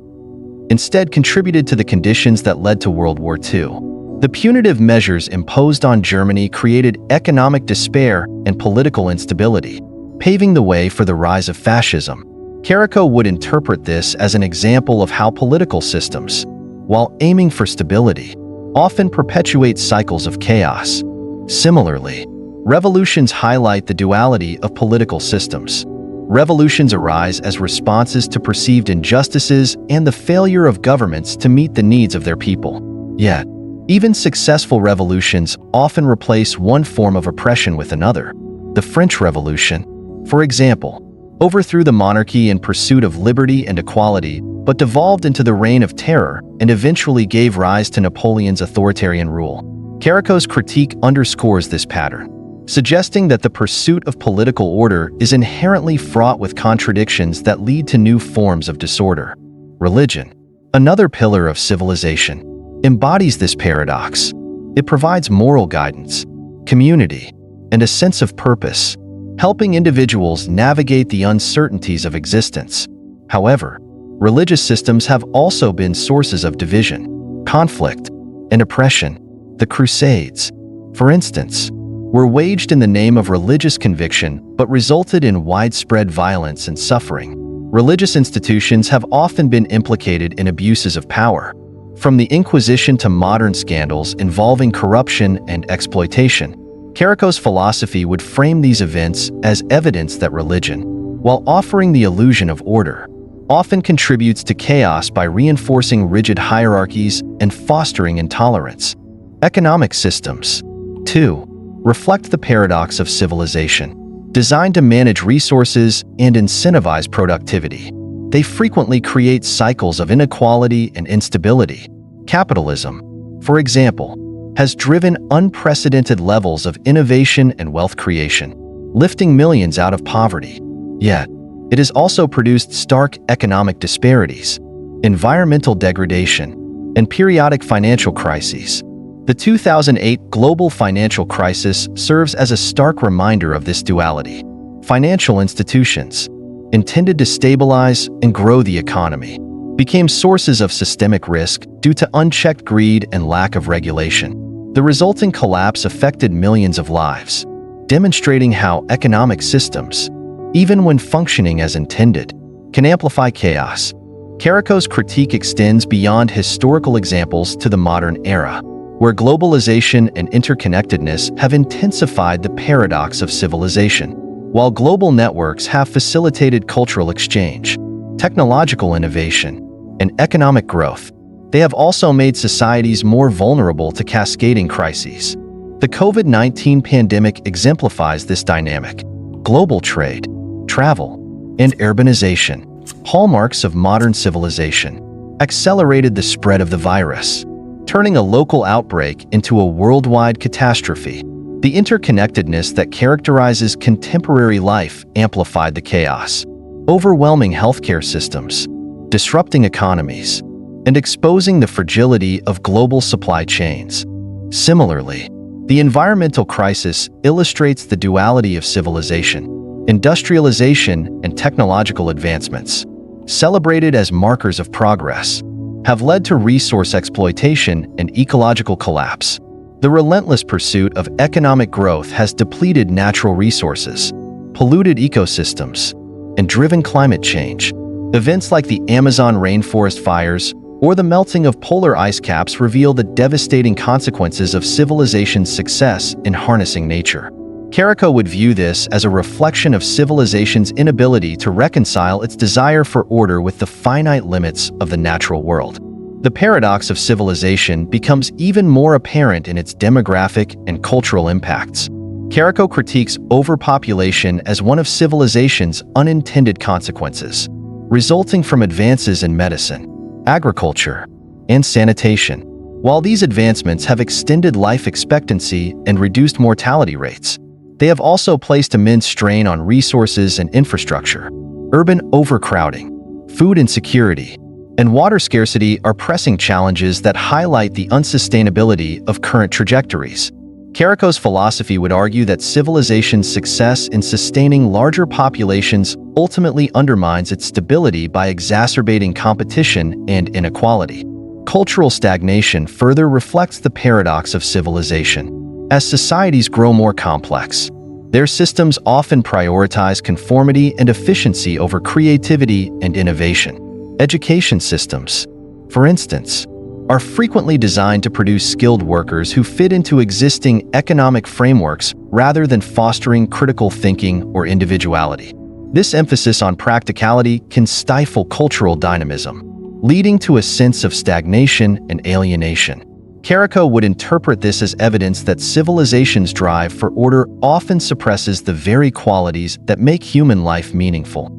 instead contributed to the conditions that led to World War II. The punitive measures imposed on Germany created economic despair and political instability, paving the way for the rise of fascism. Caraco would interpret this as an example of how political systems, while aiming for stability, often perpetuate cycles of chaos. Similarly, Revolutions highlight the duality of political systems. Revolutions arise as responses to perceived injustices and the failure of governments to meet the needs of their people. Yet, even successful revolutions often replace one form of oppression with another. The French Revolution, for example, overthrew the monarchy in pursuit of liberty and equality, but devolved into the Reign of Terror and eventually gave rise to Napoleon's authoritarian rule. Caraco's critique underscores this pattern, suggesting that the pursuit of political order is inherently fraught with contradictions that lead to new forms of disorder. Religion, another pillar of civilization, embodies this paradox. It provides moral guidance, community, and a sense of purpose, helping individuals navigate the uncertainties of existence. However, religious systems have also been sources of division, conflict, and oppression. The Crusades, for instance, were waged in the name of religious conviction but resulted in widespread violence and suffering. Religious institutions have often been implicated in abuses of power, from the Inquisition to modern scandals involving corruption and exploitation. Caraco's philosophy would frame these events as evidence that religion, while offering the illusion of order, often contributes to chaos by reinforcing rigid hierarchies and fostering intolerance. Economic systems, too, reflect the paradox of civilization. Designed to manage resources and incentivize productivity, they frequently create cycles of inequality and instability. Capitalism, for example, has driven unprecedented levels of innovation and wealth creation, lifting millions out of poverty. Yet, it has also produced stark economic disparities, environmental degradation, and periodic financial crises. The 2008 global financial crisis serves as a stark reminder of this duality. Financial institutions, intended to stabilize and grow the economy, became sources of systemic risk due to unchecked greed and lack of regulation. The resulting collapse affected millions of lives, demonstrating how economic systems, even when functioning as intended, can amplify chaos. Caraco's critique extends beyond historical examples to the modern era, where globalization and interconnectedness have intensified the paradox of civilization. While global networks have facilitated cultural exchange, technological innovation, and economic growth, they have also made societies more vulnerable to cascading crises. The COVID-19 pandemic exemplifies this dynamic. Global trade, travel, and urbanization, hallmarks of modern civilization, accelerated the spread of the virus, turning a local outbreak into a worldwide catastrophe. The interconnectedness that characterizes contemporary life amplified the chaos, overwhelming healthcare systems, disrupting economies, and exposing the fragility of global supply chains. Similarly, the environmental crisis illustrates the duality of civilization. Industrialization and technological advancements, celebrated as markers of progress, have led to resource exploitation and ecological collapse. The relentless pursuit of economic growth has depleted natural resources, polluted ecosystems, and driven climate change. Events like the Amazon rainforest fires or the melting of polar ice caps reveal the devastating consequences of civilization's success in harnessing nature. Caraco would view this as a reflection of civilization's inability to reconcile its desire for order with the finite limits of the natural world. The paradox of civilization becomes even more apparent in its demographic and cultural impacts. Caraco critiques overpopulation as one of civilization's unintended consequences, resulting from advances in medicine, agriculture, and sanitation. While these advancements have extended life expectancy and reduced mortality rates, they have also placed immense strain on resources and infrastructure. Urban overcrowding, food insecurity, and water scarcity are pressing challenges that highlight the unsustainability of current trajectories. Caraco's philosophy would argue that civilization's success in sustaining larger populations ultimately undermines its stability by exacerbating competition and inequality. Cultural stagnation further reflects the paradox of civilization. As societies grow more complex, their systems often prioritize conformity and efficiency over creativity and innovation. Education systems, for instance, are frequently designed to produce skilled workers who fit into existing economic frameworks rather than fostering critical thinking or individuality. This emphasis on practicality can stifle cultural dynamism, leading to a sense of stagnation and alienation. Caraco would interpret this as evidence that civilization's drive for order often suppresses the very qualities that make human life meaningful.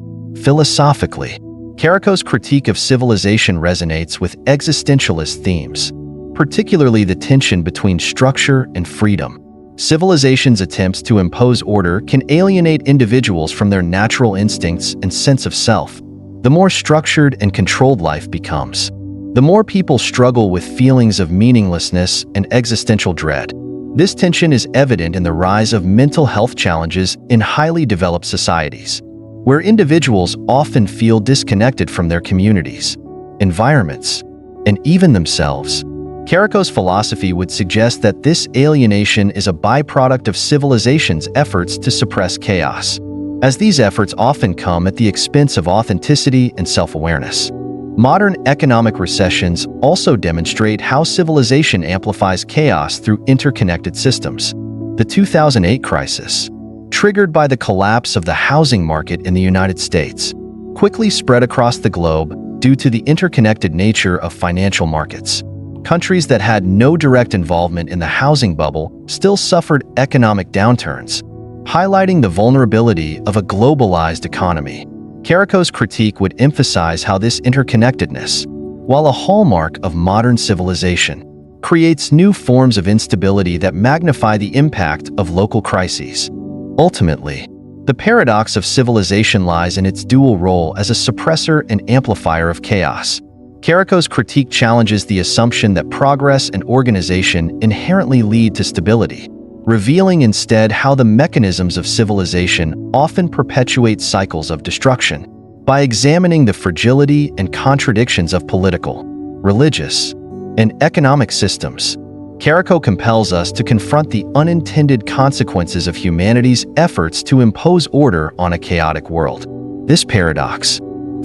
Philosophically, Caraco's critique of civilization resonates with existentialist themes, particularly the tension between structure and freedom. Civilization's attempts to impose order can alienate individuals from their natural instincts and sense of self. The more structured and controlled life becomes, the more people struggle with feelings of meaninglessness and existential dread. This tension is evident in the rise of mental health challenges in highly developed societies, where individuals often feel disconnected from their communities, environments, and even themselves. Caraco's philosophy would suggest that this alienation is a byproduct of civilization's efforts to suppress chaos, as these efforts often come at the expense of authenticity and self-awareness. Modern economic recessions also demonstrate how civilization amplifies chaos through interconnected systems. The 2008 crisis, triggered by the collapse of the housing market in the United States, quickly spread across the globe due to the interconnected nature of financial markets. Countries that had no direct involvement in the housing bubble still suffered economic downturns, highlighting the vulnerability of a globalized economy. Caraco's critique would emphasize how this interconnectedness, while a hallmark of modern civilization, creates new forms of instability that magnify the impact of local crises. Ultimately, the paradox of civilization lies in its dual role as a suppressor and amplifier of chaos. Caraco's critique challenges the assumption that progress and organization inherently lead to stability, revealing instead how the mechanisms of civilization often perpetuate cycles of destruction. By examining the fragility and contradictions of political, religious, and economic systems, Caraco compels us to confront the unintended consequences of humanity's efforts to impose order on a chaotic world. This paradox,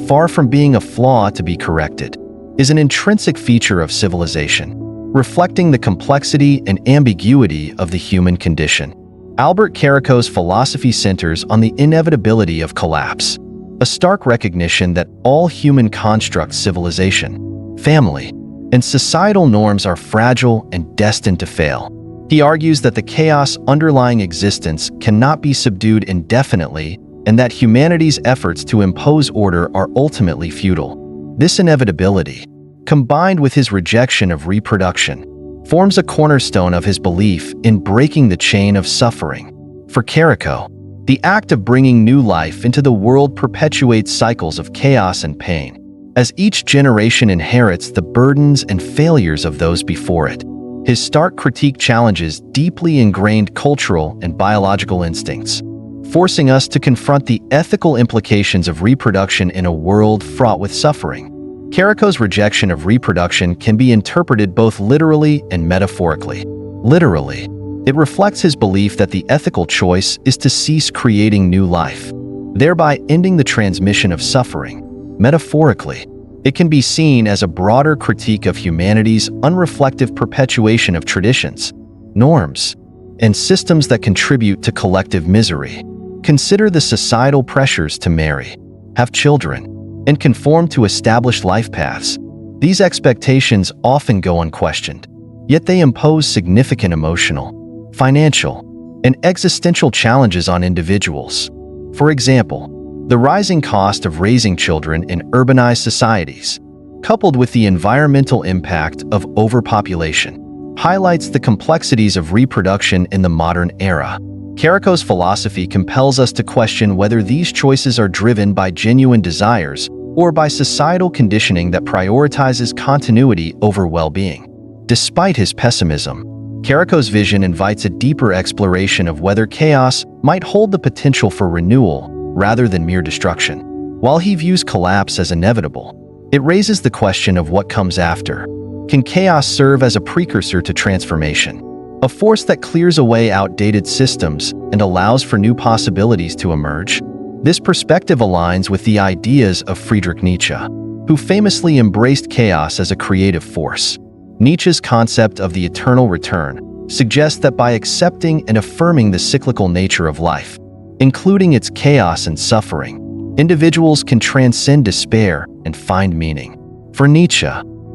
far from being a flaw to be corrected, is an intrinsic feature of civilization, reflecting the complexity and ambiguity of the human condition. Albert Caraco's philosophy centers on the inevitability of collapse, a stark recognition that all human constructs, civilization, family, and societal norms are fragile and destined to fail. He argues that the chaos underlying existence cannot be subdued indefinitely and that humanity's efforts to impose order are ultimately futile. This inevitability, combined with his rejection of reproduction, forms a cornerstone of his belief in breaking the chain of suffering. For Caraco, the act of bringing new life into the world perpetuates cycles of chaos and pain, as each generation inherits the burdens and failures of those before it. His stark critique challenges deeply ingrained cultural and biological instincts, forcing us to confront the ethical implications of reproduction in a world fraught with suffering. Caraco's rejection of reproduction can be interpreted both literally and metaphorically. Literally, it reflects his belief that the ethical choice is to cease creating new life, thereby ending the transmission of suffering. Metaphorically, it can be seen as a broader critique of humanity's unreflective perpetuation of traditions, norms, and systems that contribute to collective misery. Consider the societal pressures to marry, have children, and conform to established life paths. These expectations often go unquestioned, yet they impose significant emotional, financial, and existential challenges on individuals. For example, the rising cost of raising children in urbanized societies, coupled with the environmental impact of overpopulation, highlights the complexities of reproduction in the modern era. Caraco's philosophy compels us to question whether these choices are driven by genuine desires or by societal conditioning that prioritizes continuity over well-being. Despite his pessimism, Caraco's vision invites a deeper exploration of whether chaos might hold the potential for renewal rather than mere destruction. While he views collapse as inevitable, it raises the question of what comes after. Can chaos serve as a precursor to transformation, a force that clears away outdated systems and allows for new possibilities to emerge? This perspective aligns with the ideas of Friedrich Nietzsche, who famously embraced chaos as a creative force. Nietzsche's concept of the eternal return suggests that by accepting and affirming the cyclical nature of life, including its chaos and suffering, individuals can transcend despair and find meaning. For Nietzsche,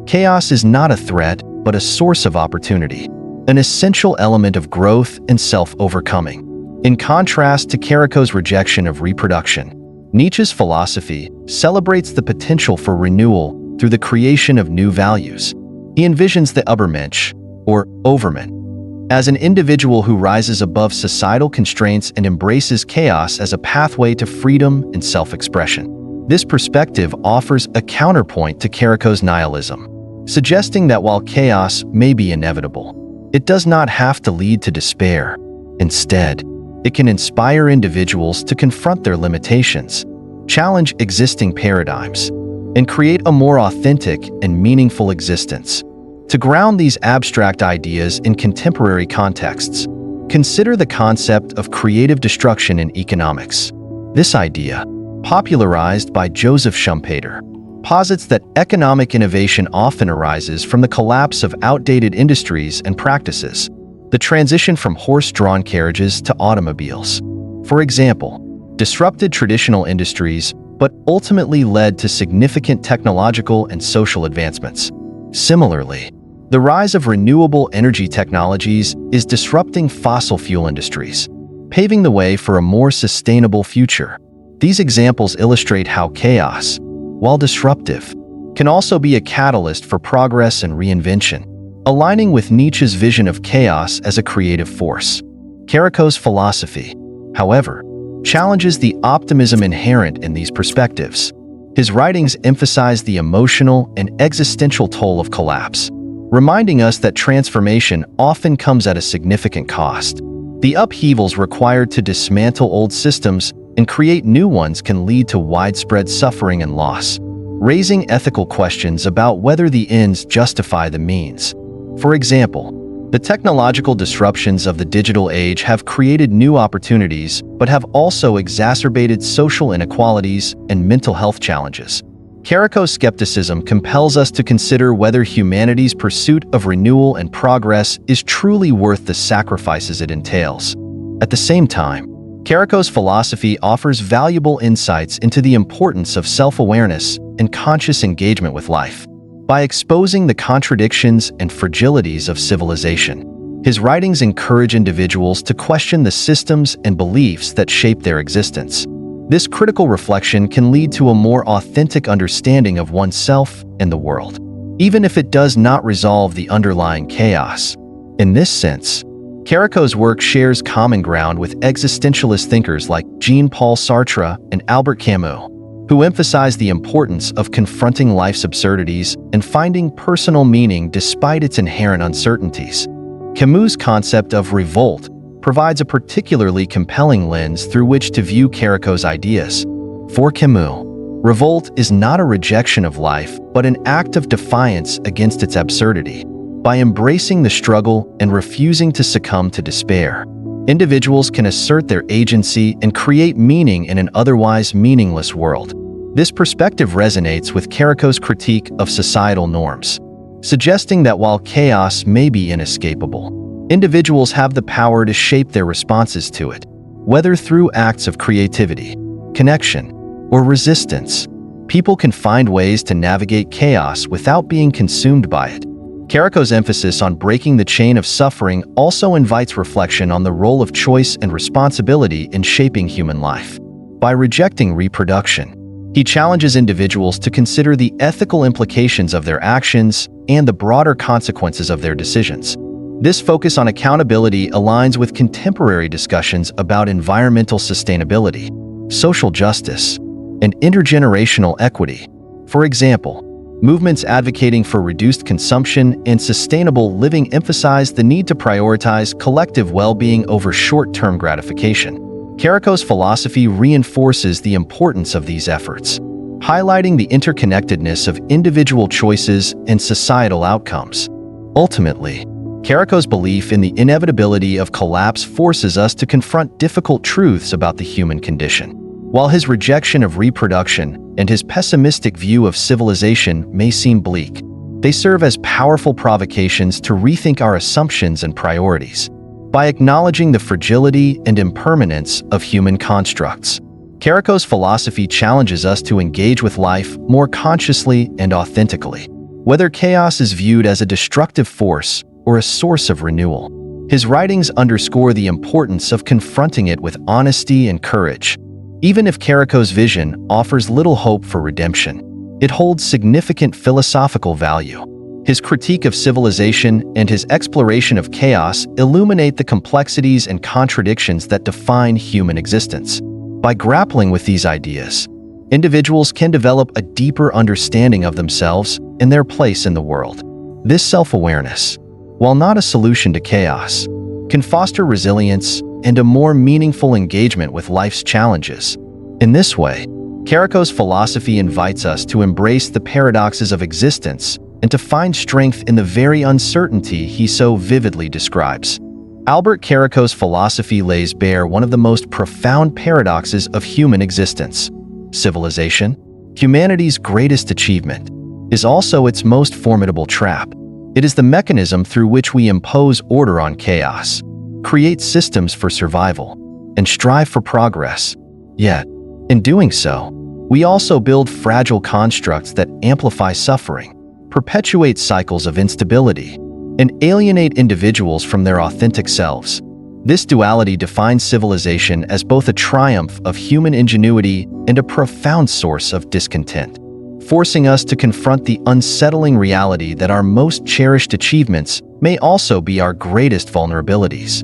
chaos is not a threat, but a source of opportunity, an essential element of growth and self-overcoming. In contrast to Caraco's rejection of reproduction, Nietzsche's philosophy celebrates the potential for renewal through the creation of new values. He envisions the Übermensch, or Overman, as an individual who rises above societal constraints and embraces chaos as a pathway to freedom and self-expression. This perspective offers a counterpoint to Caraco's nihilism, suggesting that while chaos may be inevitable, it does not have to lead to despair. Instead, it can inspire individuals to confront their limitations, challenge existing paradigms, and create a more authentic and meaningful existence. To ground these abstract ideas in contemporary contexts, consider the concept of creative destruction in economics. This idea, popularized by Joseph Schumpeter, posits that economic innovation often arises from the collapse of outdated industries and practices, the transition from horse-drawn carriages to automobiles. For example, disrupted traditional industries but ultimately led to significant technological and social advancements. Similarly, the rise of renewable energy technologies is disrupting fossil fuel industries, paving the way for a more sustainable future. These examples illustrate how chaos, while disruptive, can also be a catalyst for progress and reinvention, aligning with Nietzsche's vision of chaos as a creative force. Caraco's philosophy, however, challenges the optimism inherent in these perspectives. His writings emphasize the emotional and existential toll of collapse, reminding us that transformation often comes at a significant cost. The upheavals required to dismantle old systems and create new ones can lead to widespread suffering and loss, raising ethical questions about whether the ends justify the means. For example, the technological disruptions of the digital age have created new opportunities but have also exacerbated social inequalities and mental health challenges. Caraco's skepticism compels us to consider whether humanity's pursuit of renewal and progress is truly worth the sacrifices it entails. At the same time, Caraco's philosophy offers valuable insights into the importance of self-awareness and conscious engagement with life. By exposing the contradictions and fragilities of civilization, his writings encourage individuals to question the systems and beliefs that shape their existence. This critical reflection can lead to a more authentic understanding of oneself and the world, even if it does not resolve the underlying chaos. In this sense, Caraco's work shares common ground with existentialist thinkers like Jean-Paul Sartre and Albert Camus, who emphasize the importance of confronting life's absurdities and finding personal meaning despite its inherent uncertainties. Camus' concept of revolt provides a particularly compelling lens through which to view Caraco's ideas. For Camus, revolt is not a rejection of life, but an act of defiance against its absurdity. By embracing the struggle and refusing to succumb to despair, individuals can assert their agency and create meaning in an otherwise meaningless world. This perspective resonates with Caraco's critique of societal norms, suggesting that while chaos may be inescapable, individuals have the power to shape their responses to it, whether through acts of creativity, connection, or resistance. People can find ways to navigate chaos without being consumed by it. Caraco's emphasis on breaking the chain of suffering also invites reflection on the role of choice and responsibility in shaping human life. By rejecting reproduction, he challenges individuals to consider the ethical implications of their actions and the broader consequences of their decisions. This focus on accountability aligns with contemporary discussions about environmental sustainability, social justice, and intergenerational equity. For example, movements advocating for reduced consumption and sustainable living emphasize the need to prioritize collective well-being over short-term gratification. Caraco's philosophy reinforces the importance of these efforts, highlighting the interconnectedness of individual choices and societal outcomes. Ultimately, Caraco's belief in the inevitability of collapse forces us to confront difficult truths about the human condition. While his rejection of reproduction and his pessimistic view of civilization may seem bleak, They serve as powerful provocations to rethink our assumptions and priorities. By acknowledging the fragility and impermanence of human constructs, Caraco's philosophy challenges us to engage with life more consciously and authentically, whether chaos is viewed as a destructive force or a source of renewal. His writings underscore the importance of confronting it with honesty and courage. Even if Caraco's vision offers little hope for redemption, it holds significant philosophical value. His critique of civilization and his exploration of chaos illuminate the complexities and contradictions that define human existence. By grappling with these ideas, individuals can develop a deeper understanding of themselves and their place in the world. This self-awareness, while not a solution to chaos, can foster resilience and a more meaningful engagement with life's challenges. In this way, Caraco's philosophy invites us to embrace the paradoxes of existence and to find strength in the very uncertainty he so vividly describes. Albert Caraco's philosophy lays bare one of the most profound paradoxes of human existence. Civilization, humanity's greatest achievement, is also its most formidable trap. It is the mechanism through which we impose order on chaos, create systems for survival, and strive for progress. Yet, in doing so, we also build fragile constructs that amplify suffering, perpetuate cycles of instability, and alienate individuals from their authentic selves. This duality defines civilization as both a triumph of human ingenuity and a profound source of discontent, forcing us to confront the unsettling reality that our most cherished achievements may also be our greatest vulnerabilities.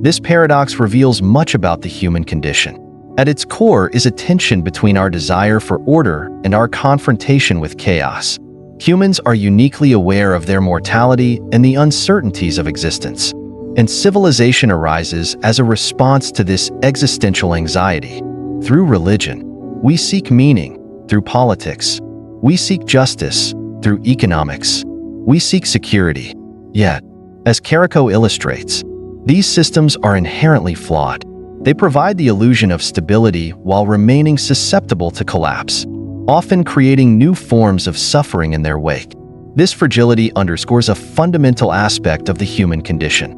This paradox reveals much about the human condition. At its core is a tension between our desire for order and our confrontation with chaos. Humans are uniquely aware of their mortality and the uncertainties of existence, and civilization arises as a response to this existential anxiety. Through religion, we seek meaning. Through politics, we seek justice. Through economics, we seek security. Yet, as Caraco illustrates, these systems are inherently flawed. They provide the illusion of stability while remaining susceptible to collapse, often creating new forms of suffering in their wake. This fragility underscores a fundamental aspect of the human condition.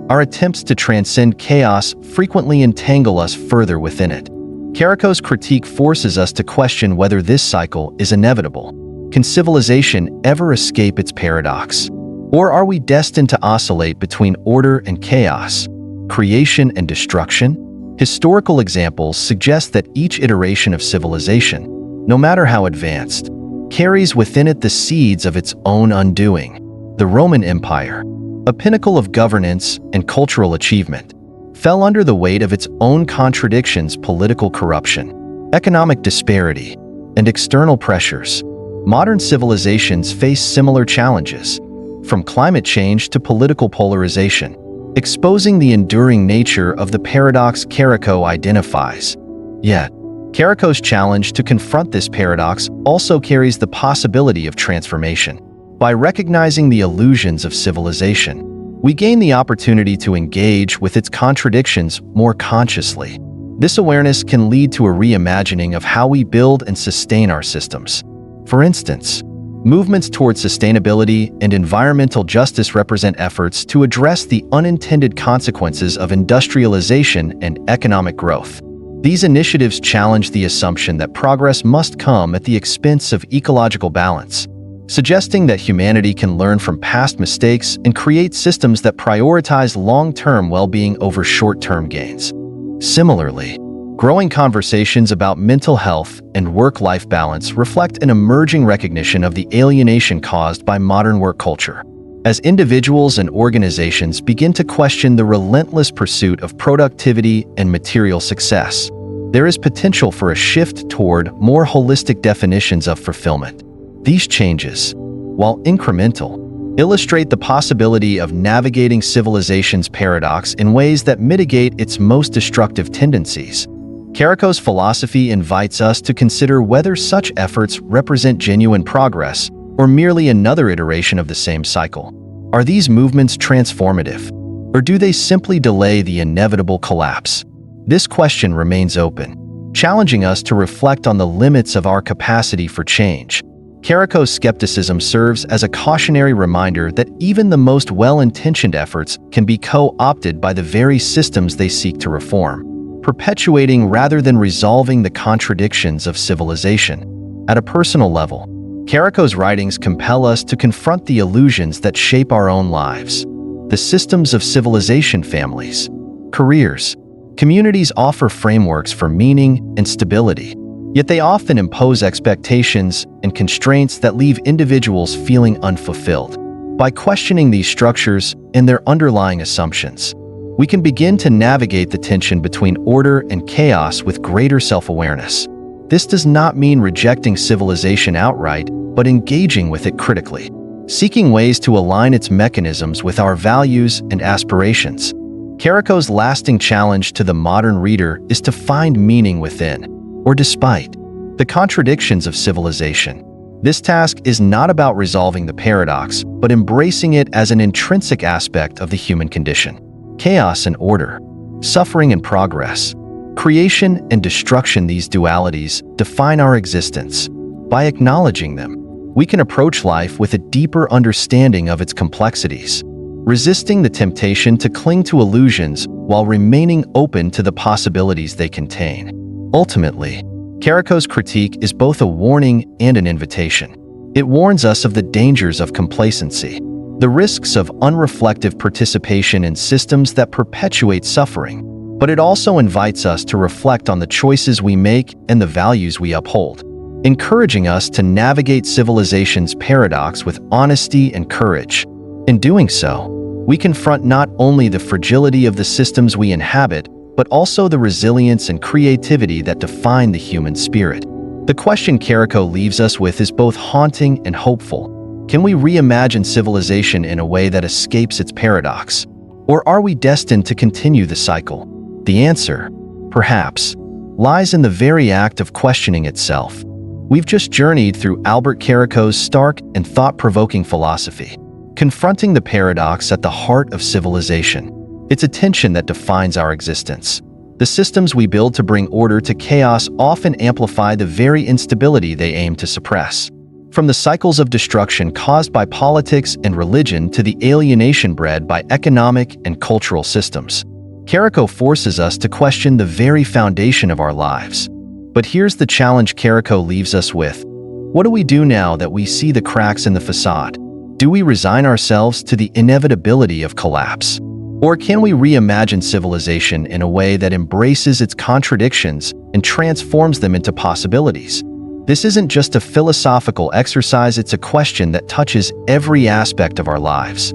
Our attempts to transcend chaos frequently entangle us further within it. Caraco's critique forces us to question whether this cycle is inevitable. Can civilization ever escape its paradox? Or are we destined to oscillate between order and chaos, creation and destruction? Historical examples suggest that each iteration of civilization, no matter how advanced, carries within it the seeds of its own undoing. The Roman Empire, a pinnacle of governance and cultural achievement, fell under the weight of its own contradictions: political corruption, economic disparity, and external pressures. Modern civilizations face similar challenges, from climate change to political polarization, exposing the enduring nature of the paradox Caraco identifies. Yet, Caraco's challenge to confront this paradox also carries the possibility of transformation. By recognizing the illusions of civilization, we gain the opportunity to engage with its contradictions more consciously. This awareness can lead to a reimagining of how we build and sustain our systems. For instance, movements towards sustainability and environmental justice represent efforts to address the unintended consequences of industrialization and economic growth. These initiatives challenge the assumption that progress must come at the expense of ecological balance, suggesting that humanity can learn from past mistakes and create systems that prioritize long-term well-being over short-term gains. Similarly, growing conversations about mental health and work-life balance reflect an emerging recognition of the alienation caused by modern work culture. As individuals and organizations begin to question the relentless pursuit of productivity and material success, there is potential for a shift toward more holistic definitions of fulfillment. These changes, while incremental, illustrate the possibility of navigating civilization's paradox in ways that mitigate its most destructive tendencies. Caraco's philosophy invites us to consider whether such efforts represent genuine progress or merely another iteration of the same cycle. Are these movements transformative, or do they simply delay the inevitable collapse? This question remains open, challenging us to reflect on the limits of our capacity for change. Caraco's skepticism serves as a cautionary reminder that even the most well-intentioned efforts can be co-opted by the very systems they seek to reform, perpetuating rather than resolving the contradictions of civilization. At a personal level, Caraco's writings compel us to confront the illusions that shape our own lives. The systems of civilization, families, careers, communities offer frameworks for meaning and stability, yet they often impose expectations and constraints that leave individuals feeling unfulfilled. By questioning these structures and their underlying assumptions, we can begin to navigate the tension between order and chaos with greater self-awareness. This does not mean rejecting civilization outright, but engaging with it critically, seeking ways to align its mechanisms with our values and aspirations. Caraco's lasting challenge to the modern reader is to find meaning within, or despite, the contradictions of civilization. This task is not about resolving the paradox, but embracing it as an intrinsic aspect of the human condition. Chaos and order, suffering and progress, creation and destruction, these dualities define our existence. By acknowledging them, we can approach life with a deeper understanding of its complexities, resisting the temptation to cling to illusions while remaining open to the possibilities they contain. Ultimately, Caraco's critique is both a warning and an invitation. It warns us of the dangers of complacency, the risks of unreflective participation in systems that perpetuate suffering, but it also invites us to reflect on the choices we make and the values we uphold, encouraging us to navigate civilization's paradox with honesty and courage. In doing so, we confront not only the fragility of the systems we inhabit, but also the resilience and creativity that define the human spirit. The question Caraco leaves us with is both haunting and hopeful. Can we reimagine civilization in a way that escapes its paradox? Or are we destined to continue the cycle? The answer, perhaps, lies in the very act of questioning itself. We've just journeyed through Albert Caraco's stark and thought-provoking philosophy, confronting the paradox at the heart of civilization. It's a tension that defines our existence. The systems we build to bring order to chaos often amplify the very instability they aim to suppress. From the cycles of destruction caused by politics and religion to the alienation bred by economic and cultural systems, Caraco forces us to question the very foundation of our lives. But here's the challenge Caraco leaves us with. What do we do now that we see the cracks in the facade? Do we resign ourselves to the inevitability of collapse? Or can we reimagine civilization in a way that embraces its contradictions and transforms them into possibilities? This isn't just a philosophical exercise, it's a question that touches every aspect of our lives.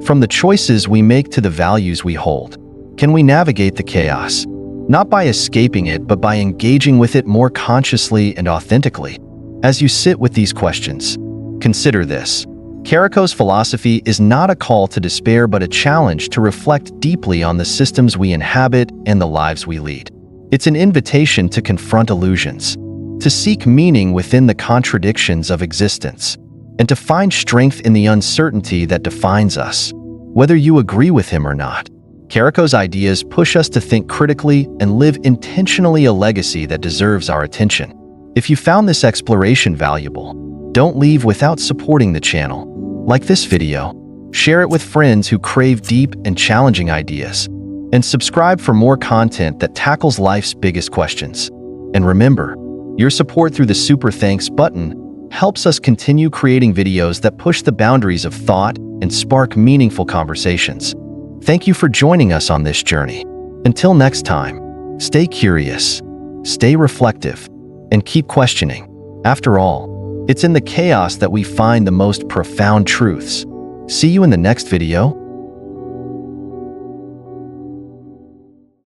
From the choices we make to the values we hold. Can we navigate the chaos? Not by escaping it, but by engaging with it more consciously and authentically. As you sit with these questions, consider this. Caraco's philosophy is not a call to despair, but a challenge to reflect deeply on the systems we inhabit and the lives we lead. It's an invitation to confront illusions, to seek meaning within the contradictions of existence, and to find strength in the uncertainty that defines us. Whether you agree with him or not, Caraco's ideas push us to think critically and live intentionally, a legacy that deserves our attention. If you found this exploration valuable, don't leave without supporting the channel. Like this video, share it with friends who crave deep and challenging ideas, and subscribe for more content that tackles life's biggest questions. And remember, your support through the super thanks button helps us continue creating videos that push the boundaries of thought and spark meaningful conversations. Thank you for joining us on this journey. Until next time, stay curious, stay reflective, and keep questioning. After all, it's in the chaos that we find the most profound truths. See you in the next video.